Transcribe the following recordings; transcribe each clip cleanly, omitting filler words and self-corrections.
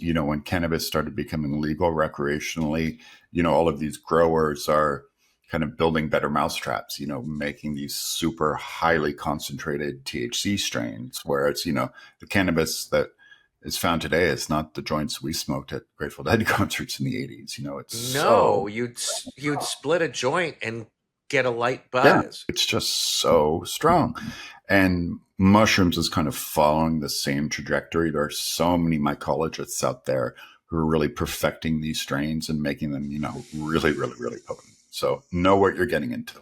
when cannabis started becoming legal recreationally, all of these growers are kind of building better mousetraps, making these super highly concentrated THC strains, whereas, the cannabis that is found today is not the joints we smoked at Grateful Dead concerts in the 80s. It's No, so, you'd split a joint and get a light yeah, buzz. it's just so strong. And mushrooms is kind of following the same trajectory. There are so many mycologists out there who are really perfecting these strains and making them, really, really, really potent. So know what you're getting into.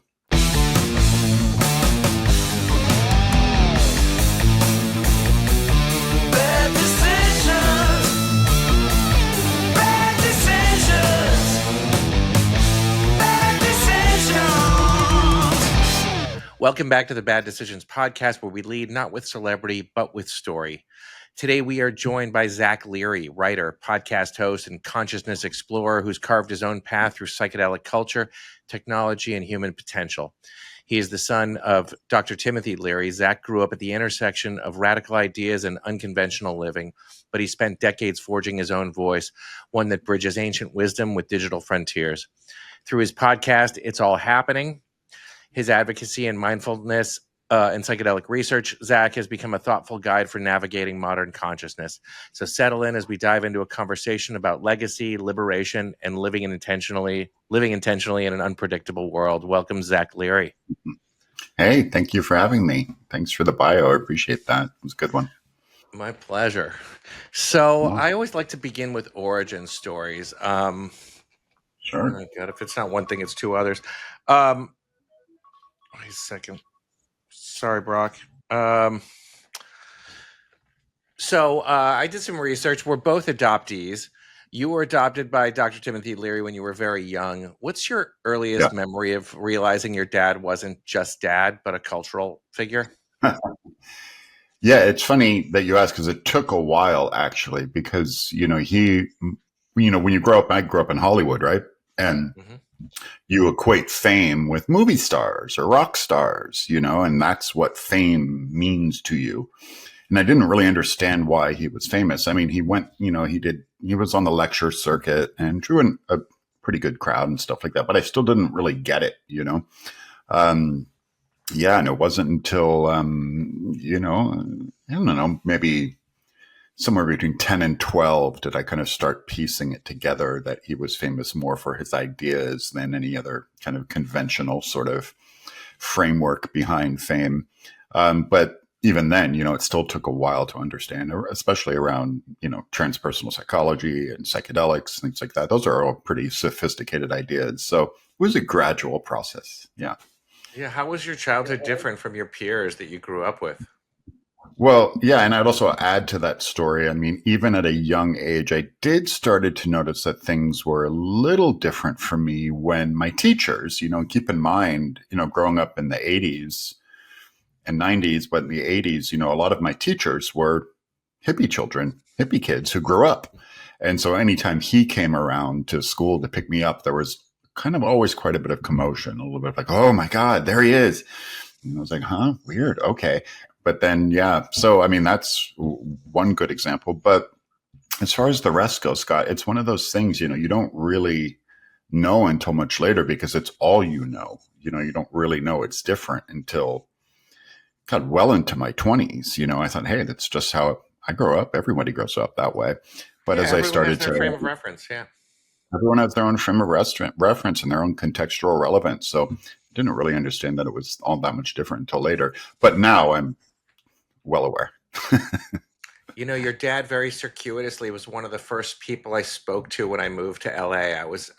Welcome back to the Bad Decisions podcast, where we lead not with celebrity, but with story. Today, we are joined by Zach Leary, writer, podcast host, and consciousness explorer who's carved his own path through psychedelic culture, technology, and human potential. He is the son of Dr. Timothy Leary. Zach grew up at the intersection of radical ideas and unconventional living, but he spent decades forging his own voice, one that bridges ancient wisdom with digital frontiers. Through his podcast, It's All Happening, his advocacy and mindfulness and psychedelic research, Zach has become a thoughtful guide for navigating modern consciousness. So settle in as we dive into a conversation about legacy, liberation, and living intentionally in an unpredictable world. Welcome, Zach Leary. Hey, thank you for having me. Thanks for the bio. I appreciate that. It was a good one. My pleasure. So I always like to begin with origin stories. Sure. Oh God, if it's not one thing, it's two others. Wait a second. Sorry, Brock. So I did some research. We're both adoptees. You were adopted by Dr. Timothy Leary when you were very young. What's your earliest memory of realizing your dad wasn't just dad, but a cultural figure? Yeah, it's funny that you ask because it took a while actually, because, when you grow up, I grew up in Hollywood, right? And you equate fame with movie stars or rock stars, and that's what fame means to you. And I didn't really understand why he was famous. I mean, he went, he was on the lecture circuit and drew in a pretty good crowd and stuff like that, but I still didn't really get it, Yeah, and it wasn't until, I don't know, maybe somewhere between 10 and 12 did I kind of start piecing it together that he was famous more for his ideas than any other kind of conventional sort of framework behind fame. But even then, it still took a while to understand, especially around, transpersonal psychology and psychedelics, things like that. Those are all pretty sophisticated ideas. So it was a gradual process. Yeah. Yeah. How was your childhood different from your peers that you grew up with? Well, yeah, and I'd also add to that story. I mean, even at a young age, I did started to notice that things were a little different for me when my teachers, keep in mind, growing up in the 80s and 90s, but in the 80s, a lot of my teachers were hippie children, hippie kids who grew up. And so anytime he came around to school to pick me up, there was kind of always quite a bit of commotion, a little bit like, oh my God, there he is. And I was like, huh, weird. Okay. But then, yeah, so I mean, that's one good example. But as far as the rest goes, Scott, it's one of those things, you don't really know until much later because it's all you know. You don't really know it's different until got well into my 20s. I thought, hey, that's just how I grow up. Everybody grows up that way. But as I started to, frame of reference, yeah. Everyone has their own frame of reference and their own contextual relevance. So I didn't really understand that it was all that much different until later. But now I'm well aware. Your dad very circuitously was one of the first people I spoke to when I moved to LA. I was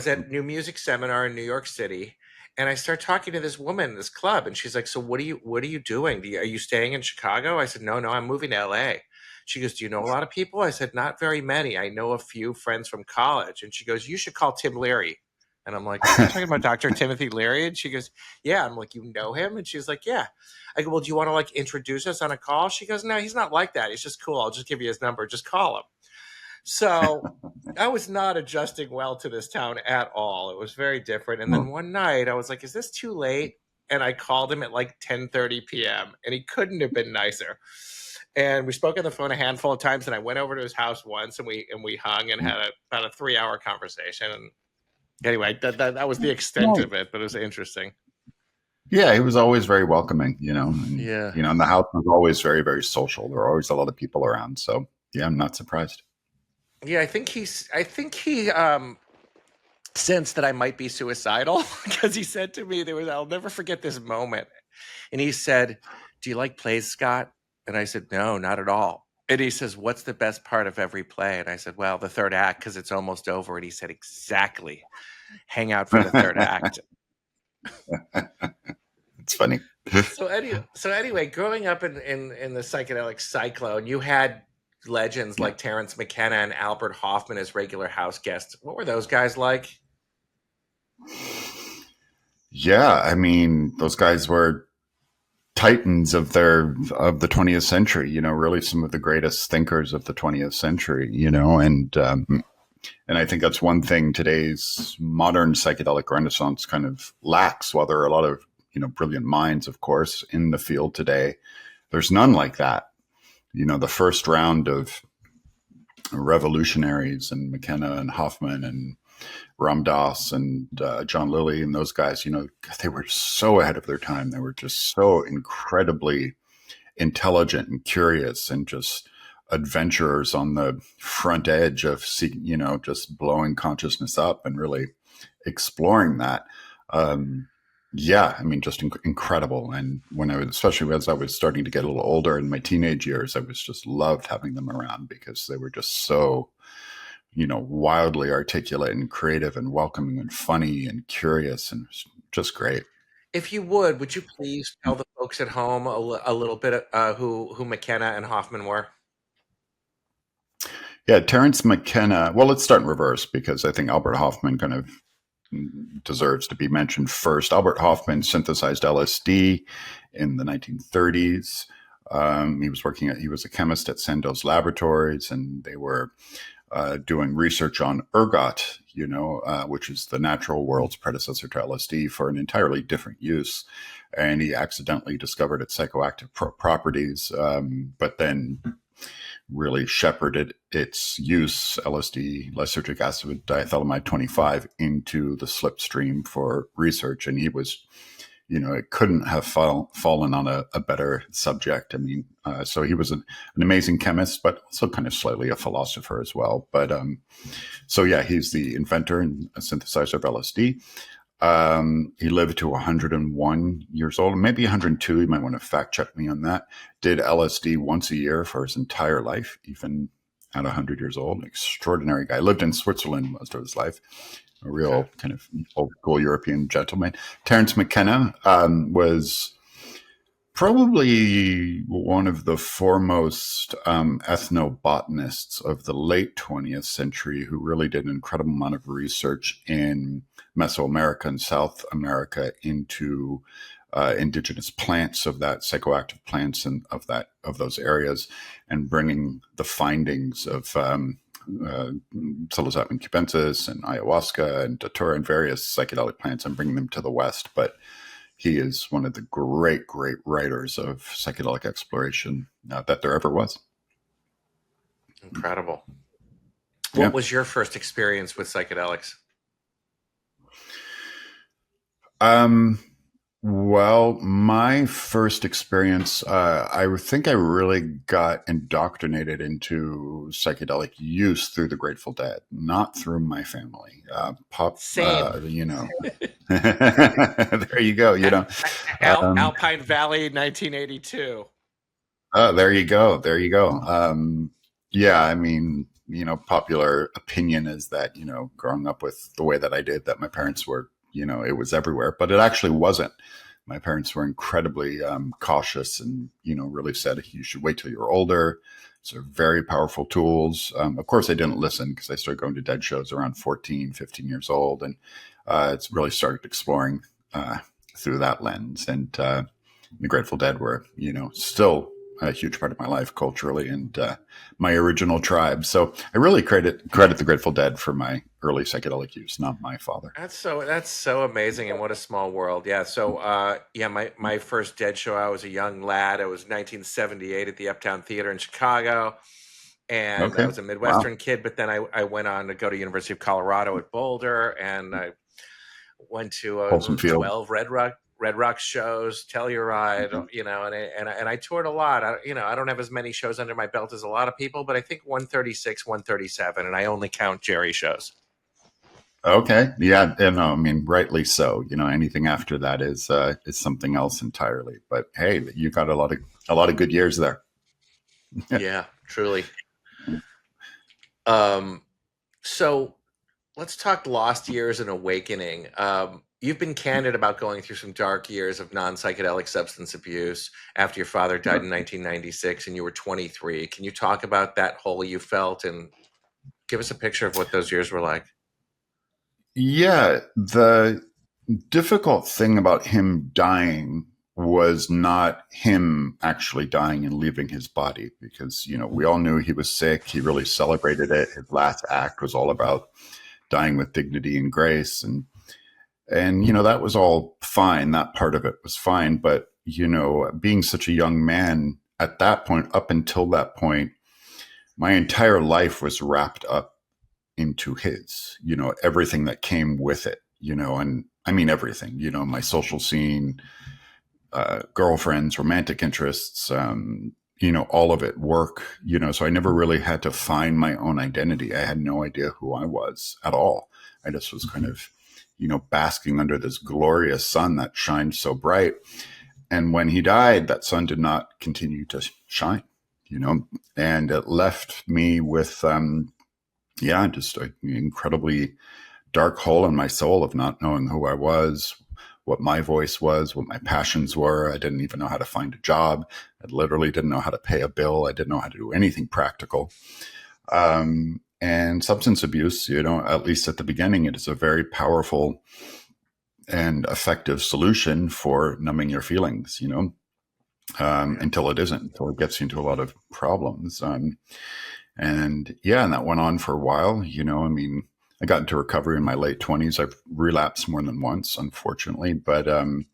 at New Music Seminar in New York City, and I start talking to this woman in this club, and she's like, "So what are you doing? Are you staying in Chicago?" I said, "No, I'm moving to LA." She goes, "Do you know a lot of people?" I said, "Not very many. I know a few friends from college." And she goes, "You should call Tim Leary." And I'm like, "Are you talking about Dr. Timothy Leary?" And she goes, "Yeah." I'm like, "You know him?" And she's like, "Yeah." I go, "Well, do you want to introduce us on a call?" She goes, "No, he's not like that. He's just cool. I'll just give you his number. Just call him." So I was not adjusting well to this town at all. It was very different. And then one night I was like, is this too late? And I called him at 10:30 p.m. and he couldn't have been nicer. And we spoke on the phone a handful of times, and I went over to his house once, and we hung and had about a 3 hour conversation. And anyway, that was the extent Right. of it, but it was interesting. Yeah, he was always very welcoming, and Yeah. and the house was always very, very social. There were always a lot of people around. So yeah, I'm not surprised. Yeah, I think he sensed that I might be suicidal because he said to me, I'll never forget this moment. And he said, "Do you like plays, Scott?" And I said, "No, not at all." And he says, "What's the best part of every play?" And I said, "Well, the third act, because it's almost over." And he said, "Exactly. Hang out for the third act." It's funny. So anyway, growing up in the psychedelic cyclone, you had legends Yeah. like Terence McKenna and Albert Hoffman as regular house guests. What were those guys like? Yeah, I mean, those guys were titans of the 20th century. Really some of the greatest thinkers of the 20th century. And I think that's one thing today's modern psychedelic renaissance kind of lacks. While there are a lot of brilliant minds, of course, in the field today, there's none like that. The first round of revolutionaries and McKenna and Hoffman and Ram Dass and John Lilly and those guys, they were so ahead of their time. They were just so incredibly intelligent and curious and just adventurers on the front edge of, just blowing consciousness up and really exploring that. Um, yeah, I mean, just incredible. And especially as I was starting to get a little older in my teenage years, I was just loved having them around because they were just so wildly articulate and creative and welcoming and funny and curious and just great. If you would you please tell the folks at home a little bit who McKenna and Hoffman were? Yeah, Terence McKenna. Well, let's start in reverse because I think Albert Hoffman kind of deserves to be mentioned first. Albert Hoffman synthesized LSD in the 1930s. He was a chemist at Sandoz Laboratories, and they were doing research on ergot, which is the natural world's predecessor to LSD for an entirely different use. And he accidentally discovered its psychoactive properties, but then really shepherded its use, LSD, lysergic acid diethylamide 25, into the slipstream for research. And he was, it couldn't have fallen on a better subject. I mean, so he was an amazing chemist, but also kind of slightly a philosopher as well. But so yeah, he's the inventor and a synthesizer of LSD. He lived to 101 years old, maybe 102. You might want to fact check me on that. Did LSD once a year for his entire life, even at 100 years old. Extraordinary guy. Lived in Switzerland most of his life. A Okay. real kind of old school European gentleman. Terence McKenna was probably one of the foremost ethnobotanists of the late 20th century who really did an incredible amount of research in Mesoamerica and South America into indigenous plants of that psychoactive plants and of those areas, and bringing the findings of psilocybin cubensis and ayahuasca and datura and various psychedelic plants and bringing them to the West. But he is one of the great, great writers of psychedelic exploration that there ever was. Incredible. Yeah. What was your first experience with psychedelics? Well, my first experience, I think I really got indoctrinated into psychedelic use through the Grateful Dead, not through my family. Same. There you go. Um, Alpine Valley, 1982. There you go. There you go. Yeah, I mean, popular opinion is that, growing up with the way that I did, that my parents were, it was everywhere, but it actually wasn't. My parents were incredibly cautious and, really said you should wait till you're older. So very powerful tools. Of course, I didn't listen because I started going to Dead shows around 14, 15 years old. And it's really started exploring through that lens. And the Grateful Dead were, still a huge part of my life culturally and my original tribe. So I really credit the Grateful Dead for my early psychedelic use, not my father. That's so amazing, and what a small world. Yeah. So yeah, my first Dead show, I was a young lad. It was 1978 at the Uptown Theater in Chicago, and I Okay. was a Wow. Midwestern kid. But then I went on to go to University of Colorado at Boulder, and I went to Wholesome field. 12 Red Rock shows, Telluride, Mhm. and I toured a lot. I don't have as many shows under my belt as a lot of people, but I think 136, 137, and I only count Jerry shows. Okay. Yeah. And no, I mean, rightly so. Anything after that is something else entirely. But hey, you got a lot of good years there. Yeah, truly. Um, so let's talk lost years and awakening. You've been candid about going through some dark years of non-psychedelic substance abuse after your father died in 1996 and you were 23. Can you talk about that hole you felt and give us a picture of what those years were like? Yeah. The difficult thing about him dying was not him actually dying and leaving his body because, we all knew he was sick. He really celebrated it. His last act was all about dying with dignity and grace. And that was all fine. That part of it was fine. But, being such a young man at that point, up until that point, my entire life was wrapped up into his, everything that came with it, and I mean everything, my social scene, girlfriends, romantic interests, all of it, work, so I never really had to find my own identity. I had no idea who I was at all. I just was kind of, basking under this glorious sun that shined so bright. And when he died, that sun did not continue to shine, and it left me with, just an incredibly dark hole in my soul of not knowing who I was, what my voice was, what my passions were. I didn't even know how to find a job. I literally didn't know how to pay a bill. I didn't know how to do anything practical. And substance abuse, at least at the beginning, it is a very powerful and effective solution for numbing your feelings, until it isn't, until it gets you into a lot of problems. And that went on for a while. I got into recovery in my late 20s. I've relapsed more than once, unfortunately. But and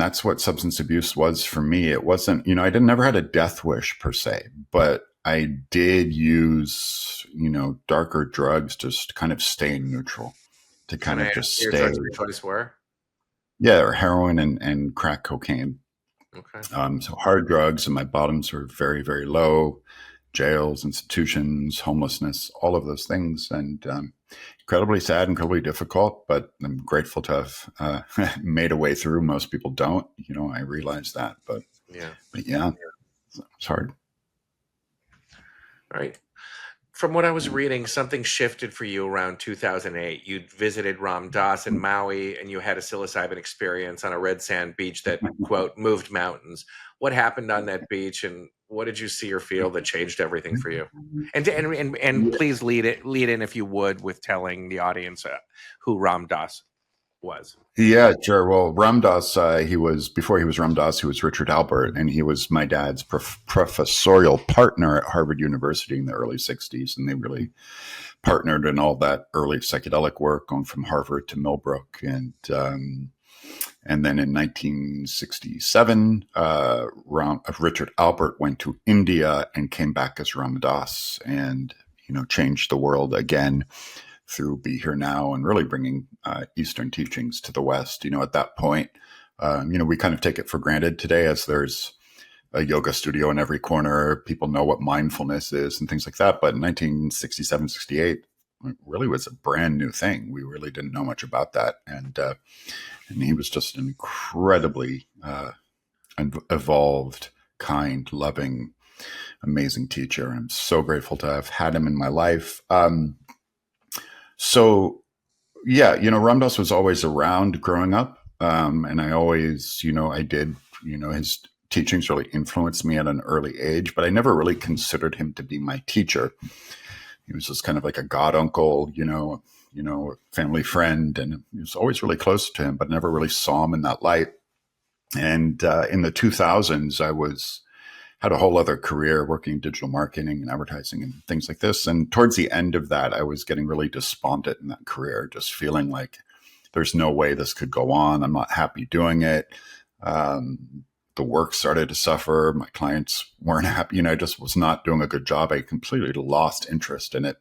that's what substance abuse was for me. It wasn't, I didn't never had a death wish per se, but I did use, darker drugs just to kind of stay neutral, to Can kind I of ask just your stay. drugs of choice were? Yeah, or heroin and crack cocaine. Okay. So hard drugs, and my bottoms were very, very low. Jails, institutions, homelessness, all of those things, and incredibly sad, incredibly difficult. But I'm grateful to have made a way through. Most people don't, I realize that, Yeah. but yeah, it's hard. All right. From what I was reading, something shifted for you around 2008. You'd visited Ram Dass in Maui and you had a psilocybin experience on a red sand beach that, quote, moved mountains. What happened on that beach and what did you see or feel that changed everything for you? And please lead in if you would with telling the audience who Ram Dass was. Yeah, sure. Well, Ram Dass, before he was Ram Dass, he was Richard Albert, and he was my dad's professorial partner at Harvard University in the early 60s. And they really partnered in all that early psychedelic work, going from Harvard to Millbrook. And then in 1967, Richard Albert went to India and came back as Ram Dass and, changed the world again through Be Here Now and really bringing Eastern teachings to the West. At that point, we kind of take it for granted today as there's a yoga studio in every corner. People know what mindfulness is and things like that. But in 1967, 68, it really was a brand new thing. We really didn't know much about that. And he was just an incredibly evolved, kind, loving, amazing teacher. I'm so grateful to have had him in my life. So yeah, Ram Dass was always around growing up. And I always, I did, his teachings really influenced me at an early age, but I never really considered him to be my teacher. He was just kind of like a god uncle, family friend. And he was always really close to him, but never really saw him in that light. And in the 2000s, had a whole other career working in digital marketing and advertising and things like this. And towards the end of that, I was getting really despondent in that career, just feeling like there's no way this could go on. I'm not happy doing it. The work started to suffer. My clients weren't happy. I just was not doing a good job. I completely lost interest in it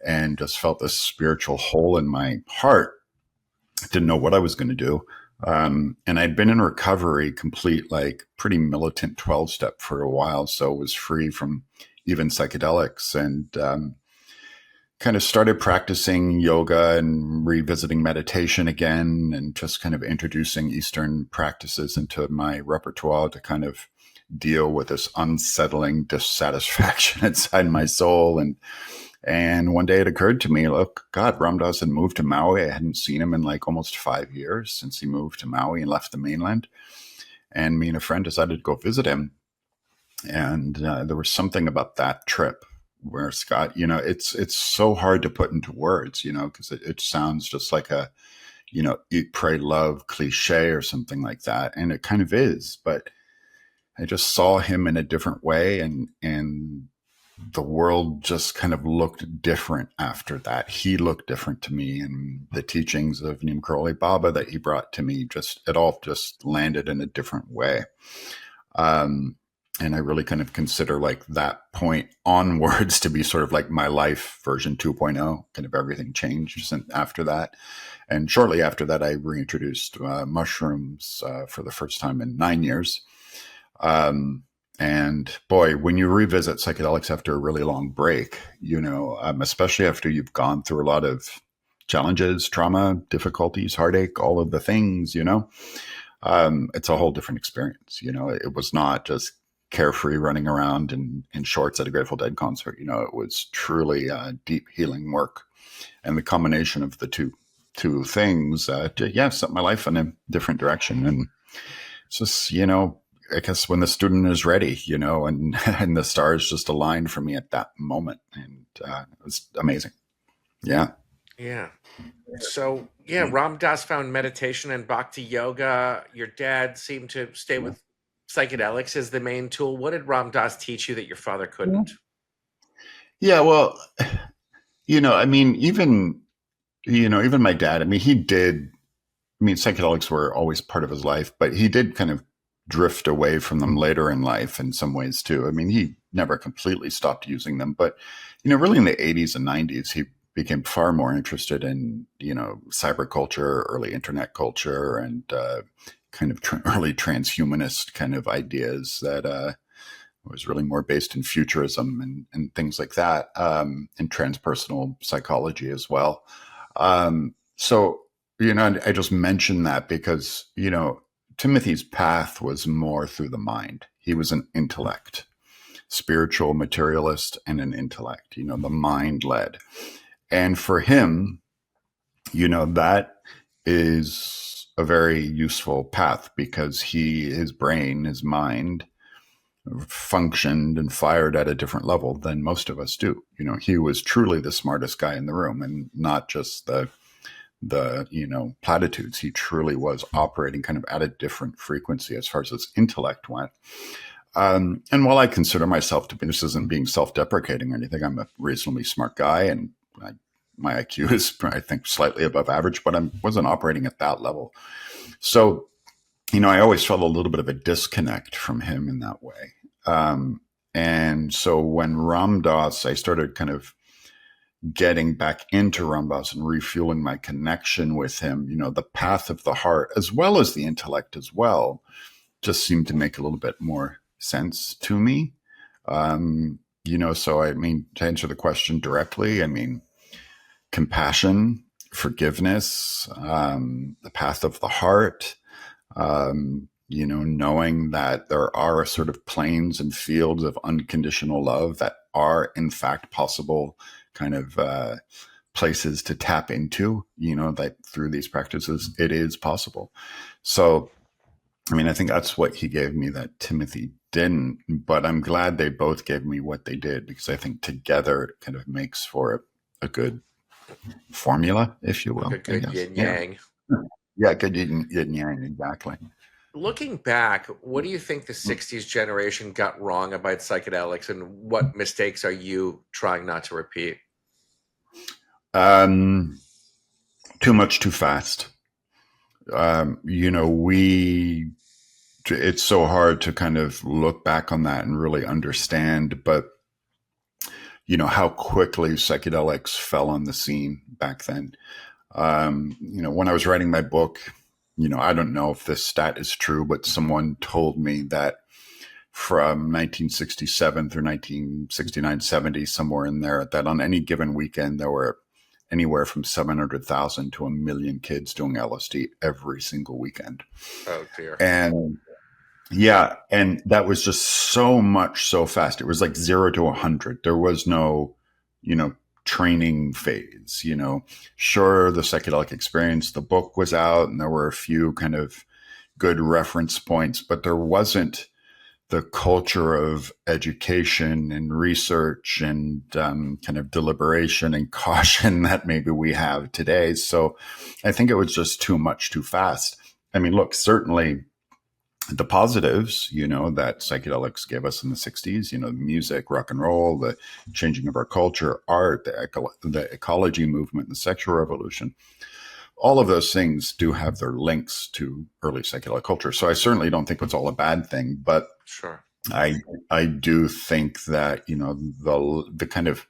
and just felt this spiritual hole in my heart. Didn't know what I was going to do. And I'd been in recovery, complete, like pretty militant 12 step for a while. So was free from even psychedelics, and kind of started practicing yoga and revisiting meditation again, and just kind of introducing Eastern practices into my repertoire to kind of deal with this unsettling dissatisfaction inside my soul. And one day it occurred to me, look, God, Ram Dass had moved to Maui. I hadn't seen him in like almost 5 years since he moved to Maui and left the mainland. And me and a friend decided to go visit him. And there was something about that trip where, Scott, it's so hard to put into words, because it sounds just like a, eat, pray, love cliche or something like that. And it kind of is. But I just saw him in a different way, and the world just kind of looked different after that. He looked different to me, and the teachings of Neem Karoli Baba that he brought to me, it all just landed in a different way. And I really kind of consider like that point onwards to be sort of like my life version 2.0. Kind of everything changed after that. And shortly after that, I reintroduced mushrooms for the first time in 9 years. And boy, when you revisit psychedelics after a really long break, especially after you've gone through a lot of challenges, trauma, difficulties, heartache, all of the things, it's a whole different experience. It was not just carefree running around in shorts at a Grateful Dead concert. It was truly deep healing work. And the combination of the two things, set my life in a different direction. And it's just, I guess when the student is ready, and and the stars just aligned for me at that moment, and it was amazing. Yeah. Yeah. So, yeah, Ram Dass found meditation and bhakti yoga. Your dad seemed to stay with psychedelics as the main tool. What did Ram Dass teach you that your father couldn't? Yeah. Well, I mean, even my dad, I mean, psychedelics were always part of his life, but he did kind of drift away from them later in life in some ways too. I mean, he never completely stopped using them, but, really in the 80s and 90s, he became far more interested in, cyber culture, early internet culture, and kind of early transhumanist kind of ideas that was really more based in futurism and things like that, and transpersonal psychology as well. So, I just mentioned that because, Timothy's path was more through the mind. He was an intellect, spiritual materialist, and an intellect, the mind led. And for him, that is a very useful path because his brain, his mind functioned and fired at a different level than most of us do. He was truly the smartest guy in the room, and not just the platitudes. He truly was operating kind of at a different frequency as far as his intellect went. And while I consider myself to be, this isn't being self-deprecating or anything, I'm a reasonably smart guy, and my IQ is, I think, slightly above average, but I wasn't operating at that level. So, I always felt a little bit of a disconnect from him in that way. And so when Ram Dass, I started kind of getting back into Ram Dass and refueling my connection with him, the path of the heart, as well as the intellect as well, just seemed to make a little bit more sense to me. So I mean, to answer the question directly, I mean, compassion, forgiveness, the path of the heart, knowing that there are sort of planes and fields of unconditional love that are in fact possible kind of places to tap into, that through these practices, it is possible. So, I mean, I think that's what he gave me that Timothy didn't, but I'm glad they both gave me what they did, because I think together it kind of makes for a good formula, if you will. Like a good yin Yeah. yang. Yeah, good yin yang, exactly. Looking back, what do you think the 60s generation got wrong about psychedelics, and what mistakes are you trying not to repeat? Um, Too much, too fast. It's so hard to kind of look back on that and really understand, but how quickly psychedelics fell on the scene back then. When I was writing my book, I don't know if this stat is true, but someone told me that from 1967 through 1969, 70, somewhere in there, that on any given weekend, there were anywhere from 700,000 to a million kids doing LSD every single weekend. Oh dear. And yeah, and that was just so much so fast. It was like 0 to 100. There was no, you know, training phase. Sure, the psychedelic experience, the book was out, and there were a few kind of good reference points, but there wasn't the culture of education and research and kind of deliberation and caution that maybe we have today. So I think it was just too much too fast. I mean, look, certainly the positives, that psychedelics gave us in the 60s, music, rock and roll, the changing of our culture, art, the ecology movement, the sexual revolution, all of those things do have their links to early psychedelic culture. So I certainly don't think it's all a bad thing, but Sure. I I do think that, the kind of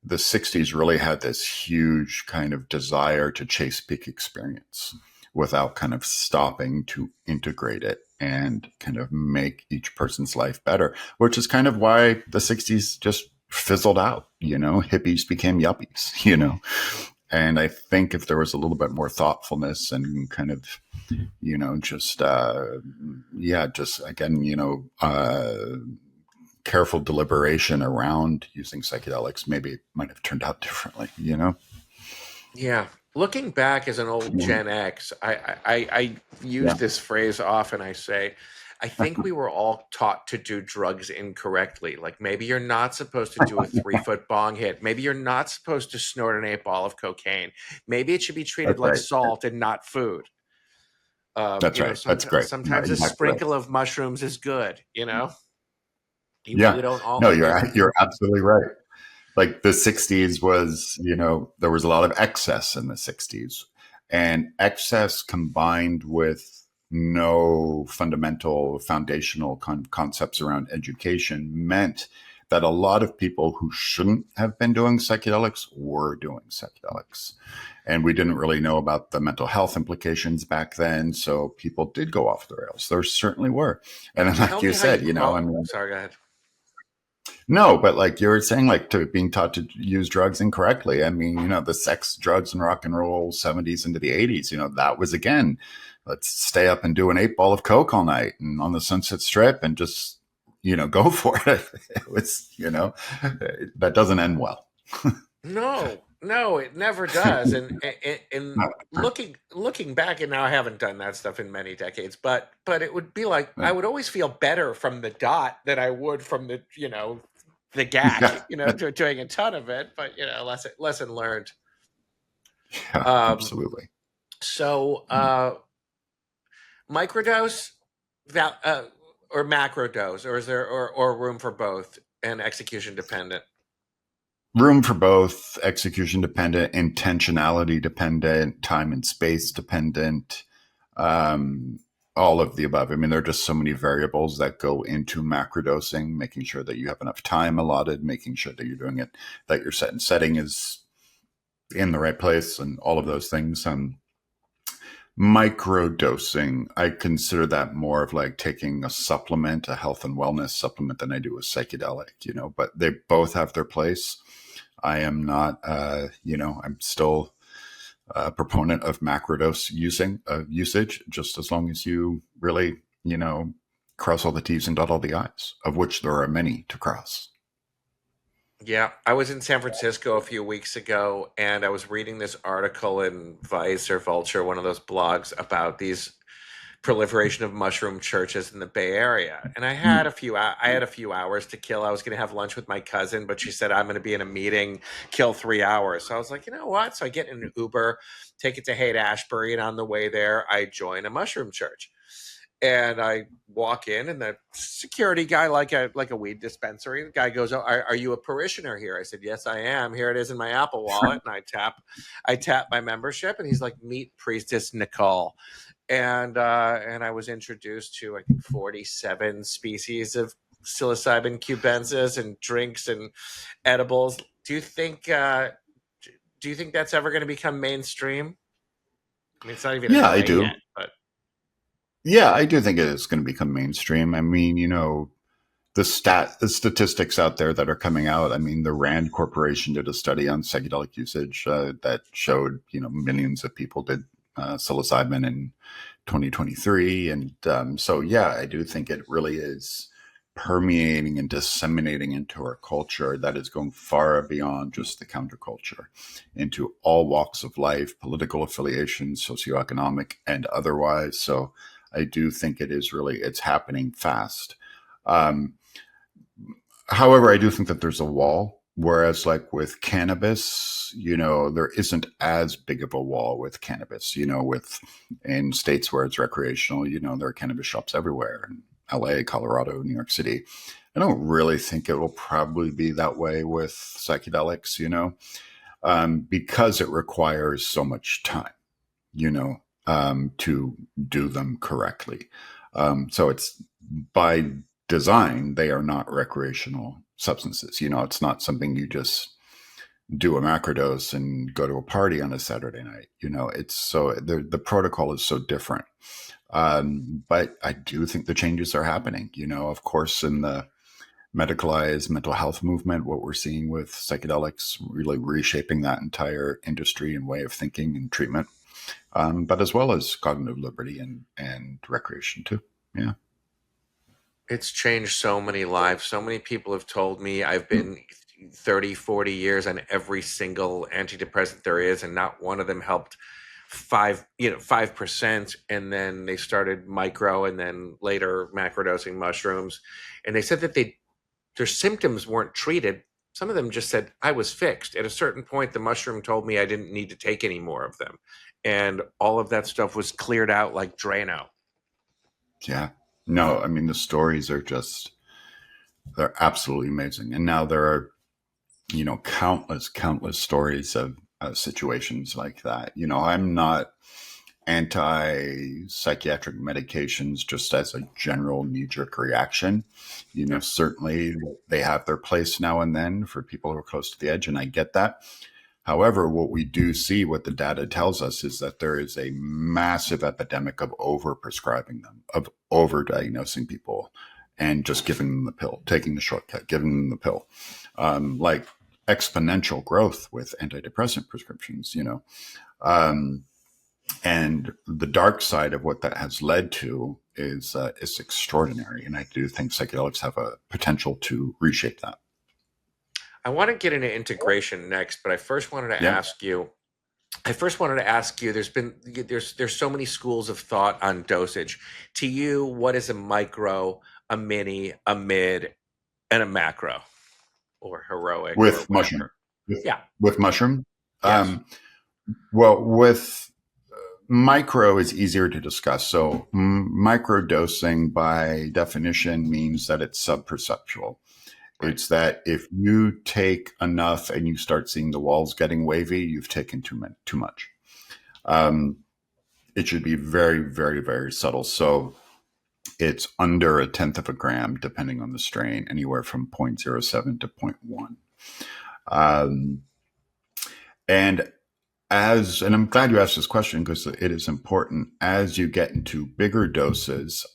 the 60s really had this huge kind of desire to chase peak experience without kind of stopping to integrate it and kind of make each person's life better, which is kind of why the 60s just fizzled out. Hippies became yuppies. And I think if there was a little bit more thoughtfulness and kind of, just again, careful deliberation around using psychedelics, maybe it might have turned out differently. Yeah. Looking back as an old Gen X, I use Yeah. this phrase often. I say, I think we were all taught to do drugs incorrectly. Like maybe you're not supposed to do a 3 foot bong hit. Maybe you're not supposed to snort an 8 ball of cocaine. Maybe it should be treated That's like right. salt and not food. That's right. That's great. No, Sometimes a exactly right. sprinkle of mushrooms is good. Yeah. We don't No, all. you're absolutely right. Like the 60s was, there was a lot of excess in the 60s, and excess combined with no fundamental foundational concepts around education meant that a lot of people who shouldn't have been doing psychedelics were doing psychedelics. And we didn't really know about the mental health implications back then. So people did go off the rails. There certainly were. And then, Tell like you me how you said, I cross. mean, Sorry, go ahead. no, but like you were saying, like to being taught to use drugs incorrectly. I mean, the sex, drugs, and rock and roll 70s into the 80s, that was again, let's stay up and do an 8 ball of coke all night and on the Sunset Strip and just, go for it. It was, that doesn't end well. No, no, it never does. And looking back, and now I haven't done that stuff in many decades, but it would be like I would always feel better from the dot than I would from the gack. Yeah, Doing a ton of it, but lesson learned. yeah, Um, absolutely. so microdose, val or macrodose, or is there or room for both and execution dependent? Room for both, execution dependent, intentionality dependent, time and space dependent, um, all of the above. I mean, there are just so many variables that go into macrodosing, making sure that you have enough time allotted, making sure that you're doing it, that your setting is in the right place, and all of those things. Microdosing, I consider that more of like taking a supplement, a health and wellness supplement, than I do a psychedelic, but they both have their place. I am not, I'm still a proponent of macrodose usage, just as long as you really, cross all the T's and dot all the I's, of which there are many to cross. Yeah, I was in San Francisco a few weeks ago, and I was reading this article in Vice or Vulture, one of those blogs, about these proliferation of mushroom churches in the Bay Area. And I had a few hours to kill. I was going to have lunch with my cousin, but she said I'm going to be in a meeting, kill 3 hours. So I was like, you know what? So I get in an Uber, take it to Haight Ashbury, and on the way there, I join a mushroom church. And I walk in, and the security guy, like a weed dispensary, the guy goes, "Oh, are you a parishioner here?" I said, "Yes, I am. Here it is in my Apple Wallet." And I tap my membership, and he's like, "Meet Priestess Nicole." And I was introduced to, I think, 47 species of psilocybin cubensis and drinks and edibles. Do you think that's ever going to become mainstream? I mean, it's not even in Yeah, I LA yet, do. but Yeah, I do think it is going to become mainstream. I mean, the statistics out there that are coming out. I mean, the Rand Corporation did a study on psychedelic usage that showed millions of people did psilocybin in 2023, and so yeah, I do think it really is permeating and disseminating into our culture that is going far beyond just the counterculture, into all walks of life, political affiliations, socioeconomic, and otherwise. So I do think it's happening fast. Um, However, I do think that there's a wall. Whereas, like with cannabis, there isn't as big of a wall with cannabis. With in states where it's recreational, there are cannabis shops everywhere in LA, Colorado, New York City. I don't really think it will probably be that way with psychedelics, because it requires so much time, to do them correctly. So it's by design, they are not recreational substances. It's not something you just do a macrodose and go to a party on a Saturday night. It's so the protocol is so different. But I do think the changes are happening. Of course, in the medicalized mental health movement, what we're seeing with psychedelics really reshaping that entire industry and way of thinking and treatment, but as well as cognitive liberty and recreation too. Yeah. it's changed so many lives. So many people have told me I've been 30, 40 years on every single antidepressant there is, and not one of them helped 5%. And then they started micro and then later macrodosing mushrooms. And they said that their symptoms weren't treated. Some of them just said I was fixed. At a certain point, the mushroom told me I didn't need to take any more of them. And all of that stuff was cleared out like Drano. Yeah. No, I mean, the stories they're absolutely amazing. And now there are, countless stories of situations like that. I'm not anti psychiatric medications just as a general knee jerk reaction. Yeah. Certainly they have their place now and then for people who are close to the edge, and I get that. However, what we do see, what the data tells us, is that there is a massive epidemic of overprescribing them, of overdiagnosing people, and just giving them the pill, taking the shortcut, giving them the pill, like exponential growth with antidepressant prescriptions. Um, and the dark side of what that has led to is extraordinary. And I do think psychedelics have a potential to reshape that. I want to get into integration next, but I first wanted to Yeah. ask you. There's so many schools of thought on dosage. To you, what is a micro, a mini, a mid, and a macro, or heroic, or With mushroom. whatever? With, Yeah. with mushroom. Yes. Um, well, with micro is easier to discuss. So micro dosing by definition means that it's subperceptual. Right. It's that if you take enough and you start seeing the walls getting wavy, you've taken too much. Um, it should be very, very, very subtle. So it's under a tenth of a gram, depending on the strain, anywhere from 0.07 to zero point 0.1. Um, and and I'm glad you asked this question because it is important. As you get into bigger doses,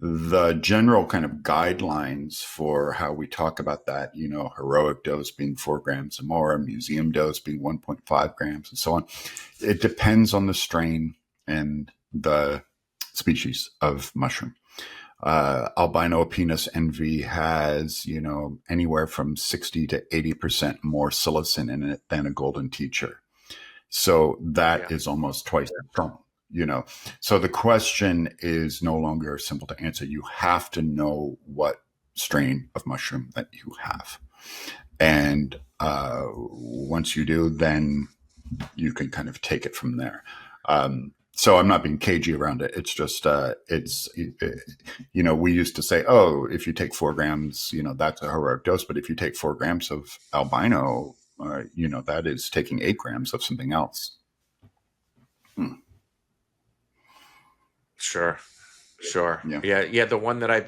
the general kind of guidelines for how we talk about that, heroic dose being 4 grams or more, museum dose being 1.5 grams, and so on. It depends on the strain and the species of mushroom. Albino penis envy has, anywhere from 60 to 80% more psilocin in it than a golden teacher. So that Yeah. is almost twice as strong, So the question is no longer simple to answer. You have to know what strain of mushroom that you have. And once you do, then you can kind of take it from there. So I'm not being cagey around it. It's just, we used to say, oh, if you take 4 grams, that's a heroic dose. But if you take 4 grams of albino, that is taking 8 grams of something else. Hmm. Sure. Sure. Yeah. Yeah, yeah. The one that I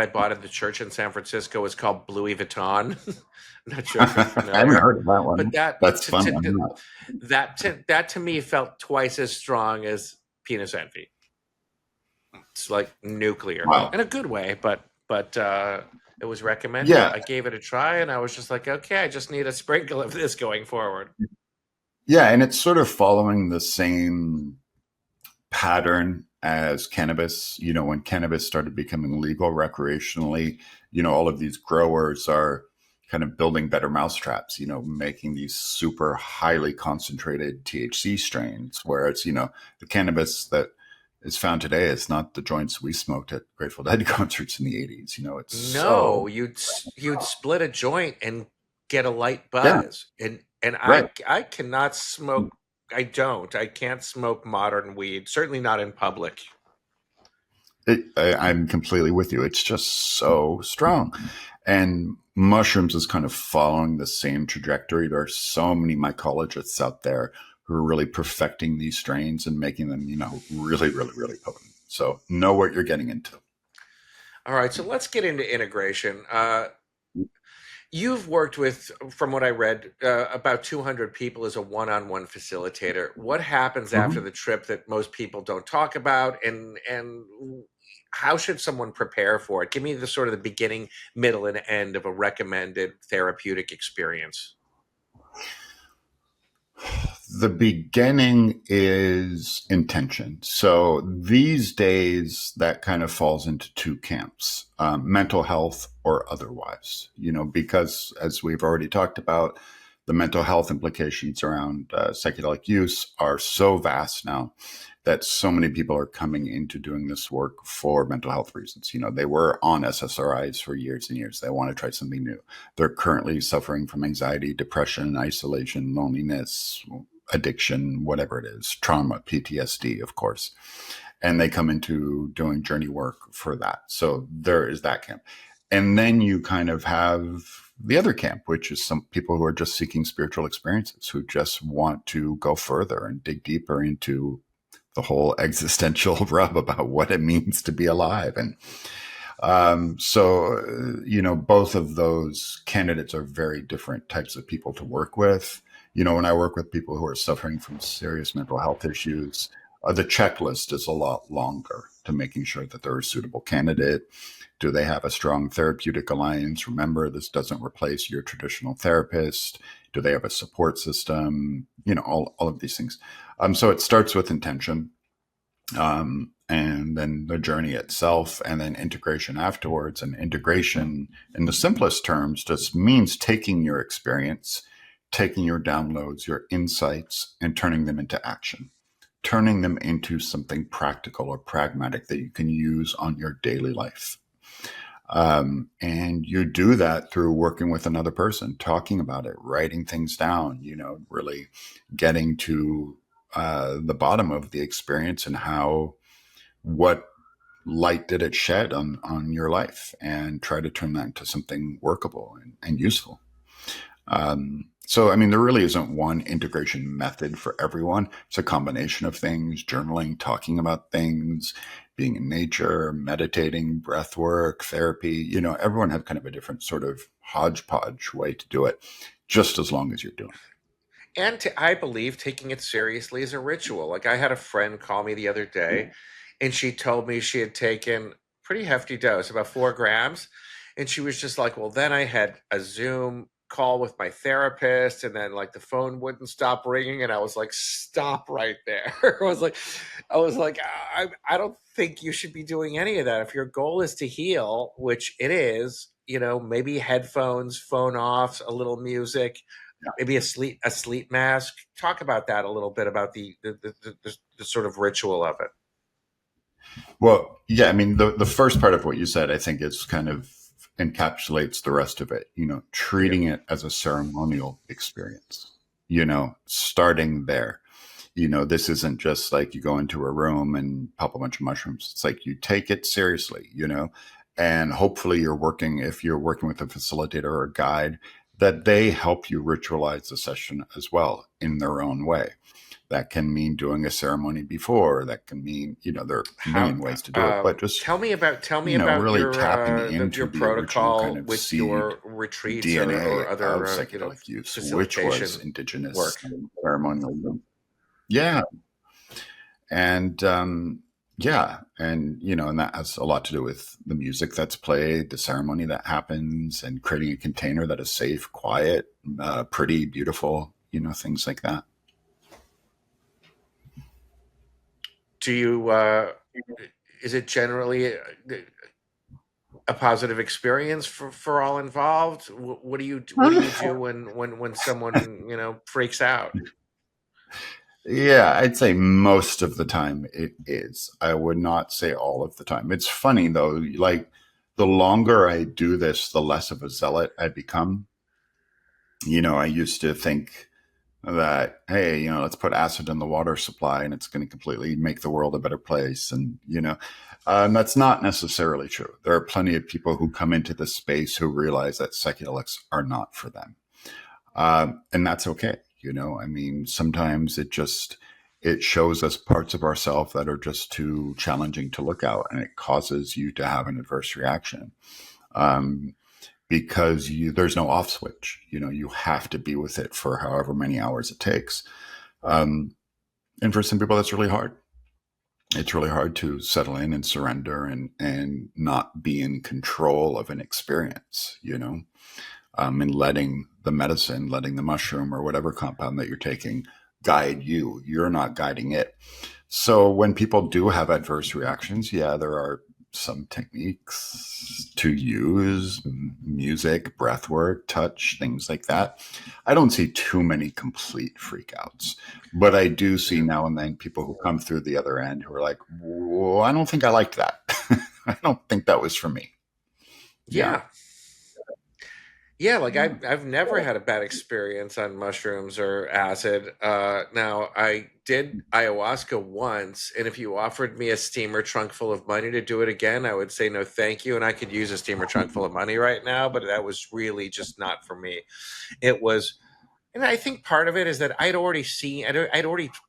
bought at the church in San Francisco is called Louis Vuitton. I'm not sure if you're I haven't familiar, heard of that but one. That's fun. I'm not. that to me felt twice as strong as penis envy. It's like nuclear Wow. in a good way, but it was recommended. Yeah. I gave it a try, and I was just like, okay, I just need a sprinkle of this going forward. Yeah. And it's sort of following the same pattern as cannabis. When cannabis started becoming legal recreationally, all of these growers are kind of building better mousetraps, making these super highly concentrated THC strains, whereas, the cannabis that is found today is not the joints we smoked at Grateful Dead concerts in the 80s. It's No, so, you'd split a joint and get a light yeah, buzz, and right. I cannot smoke. I can't smoke modern weed. Certainly not in public. I'm completely with you. It's just so strong. And mushrooms is kind of following the same trajectory. There are so many mycologists out there who are really perfecting these strains and making them, really, really, really potent. So know what you're getting into. All right, so let's get into integration. You've worked with, from what I read, about 200 people as a one-on-one facilitator. What happens after Mhm. the trip that most people don't talk about, and how should someone prepare for it? Give me the sort of the beginning, middle, and end of a recommended therapeutic experience. The beginning is intention. So these days, that kind of falls into two camps, mental health or otherwise, because as we've already talked about, the mental health implications around psychedelic use are so vast now that so many people are coming into doing this work for mental health reasons. They were on SSRIs for years and years. They want to try something new. They're currently suffering from anxiety, depression, isolation, loneliness, addiction, whatever it is, trauma, PTSD, of course. And they come into doing journey work for that. So there is that camp. And then you kind of have the other camp, which is some people who are just seeking spiritual experiences, who just want to go further and dig deeper into the whole existential rub about what it means to be alive. And both of those candidates are very different types of people to work with. When I work with people who are suffering from serious mental health issues, the checklist is a lot longer to making sure that they're a suitable candidate. Do they have a strong therapeutic alliance? Remember, this doesn't replace your traditional therapist. Do they have a support system? All of these things. So it starts with intention, and then the journey itself, and then integration afterwards. And integration, in the simplest terms, just means taking your experience, taking your downloads, your insights, and turning them into action, turning them into something practical or pragmatic that you can use on your daily life. And you do that through working with another person, talking about it, writing things down, really getting to the bottom of the experience and what light did it shed on your life, and try to turn that into something workable and useful. So, I mean, there really isn't one integration method for everyone. It's a combination of things: journaling, talking about things, being in nature, meditating, breath work, therapy. Everyone has kind of a different sort of hodgepodge way to do it, just as long as you're doing And I believe taking it seriously is a ritual. Like, I had a friend call me the other day, and she told me she had taken pretty hefty dose, about 4 grams, and she was just like, "Well, then I had a Zoom call with my therapist, and then like the phone wouldn't stop ringing," and I was like, "Stop right there!" I was like, I don't think you should be doing any of that. If your goal is to heal, which it is, maybe headphones, phone off, a little music, it. maybe a sleep mask. Talk about that a little bit, about the sort of ritual of it. Well, yeah, I mean, the first part of what you said, I think, is kind of encapsulates the rest of it, Yeah. treating it as a ceremonial experience, starting there. This isn't just like you go into a room and pop a bunch of mushrooms. It's like you take it seriously, and hopefully if you're working with a facilitator or a guide, that they help you ritualize the session as well in their own way. That can mean doing a ceremony before. That can mean, there are a How million ways to do it, but just, tell me about really your tapping your into the original kind protocol of with seed your retreats DNA or of other psychedelic use, which was facilitation indigenous work. ceremonial. Yeah. And, yeah. And, and that has a lot to do with the music that's played, the ceremony that happens, and creating a container that is safe, quiet, pretty, beautiful, things like that. Do you is it generally a positive experience for all involved? What do you do when someone freaks out? Yeah, I'd say most of the time it is. I would not say all of the time. It's funny though, like the longer I do this, the less of a zealot I become. I used to think that, hey, let's put acid in the water supply and it's going to completely make the world a better place. And, that's not necessarily true. There are plenty of people who come into this space who realize that psychedelics are not for them. And that's okay. I mean, sometimes it shows us parts of ourselves that are just too challenging to look out, and it causes you to have an adverse reaction. Um, because there's no off switch. You have to be with it for however many hours it takes. Um, and for some people, that's really hard. It's really hard to settle in and surrender and not be in control of an experience, and letting the medicine, letting the mushroom or whatever compound that you're taking guide you. You're not guiding it. So when people do have adverse reactions, yeah, there are some techniques to use, music, breath work, touch, things like that. I don't see too many complete freakouts, but I do see Yeah. now and then people who come through the other end who are like, whoa, I don't think I liked that. I don't think that was for me. Yeah. Yeah. Yeah, like I've never had a bad experience on mushrooms or acid. Now I did ayahuasca once, and if you offered me a steamer trunk full of money to do it again, I would say no, thank you. And I could use a steamer trunk full of money right now, but that was really just not for me. It was, and I think part of it is that I'd already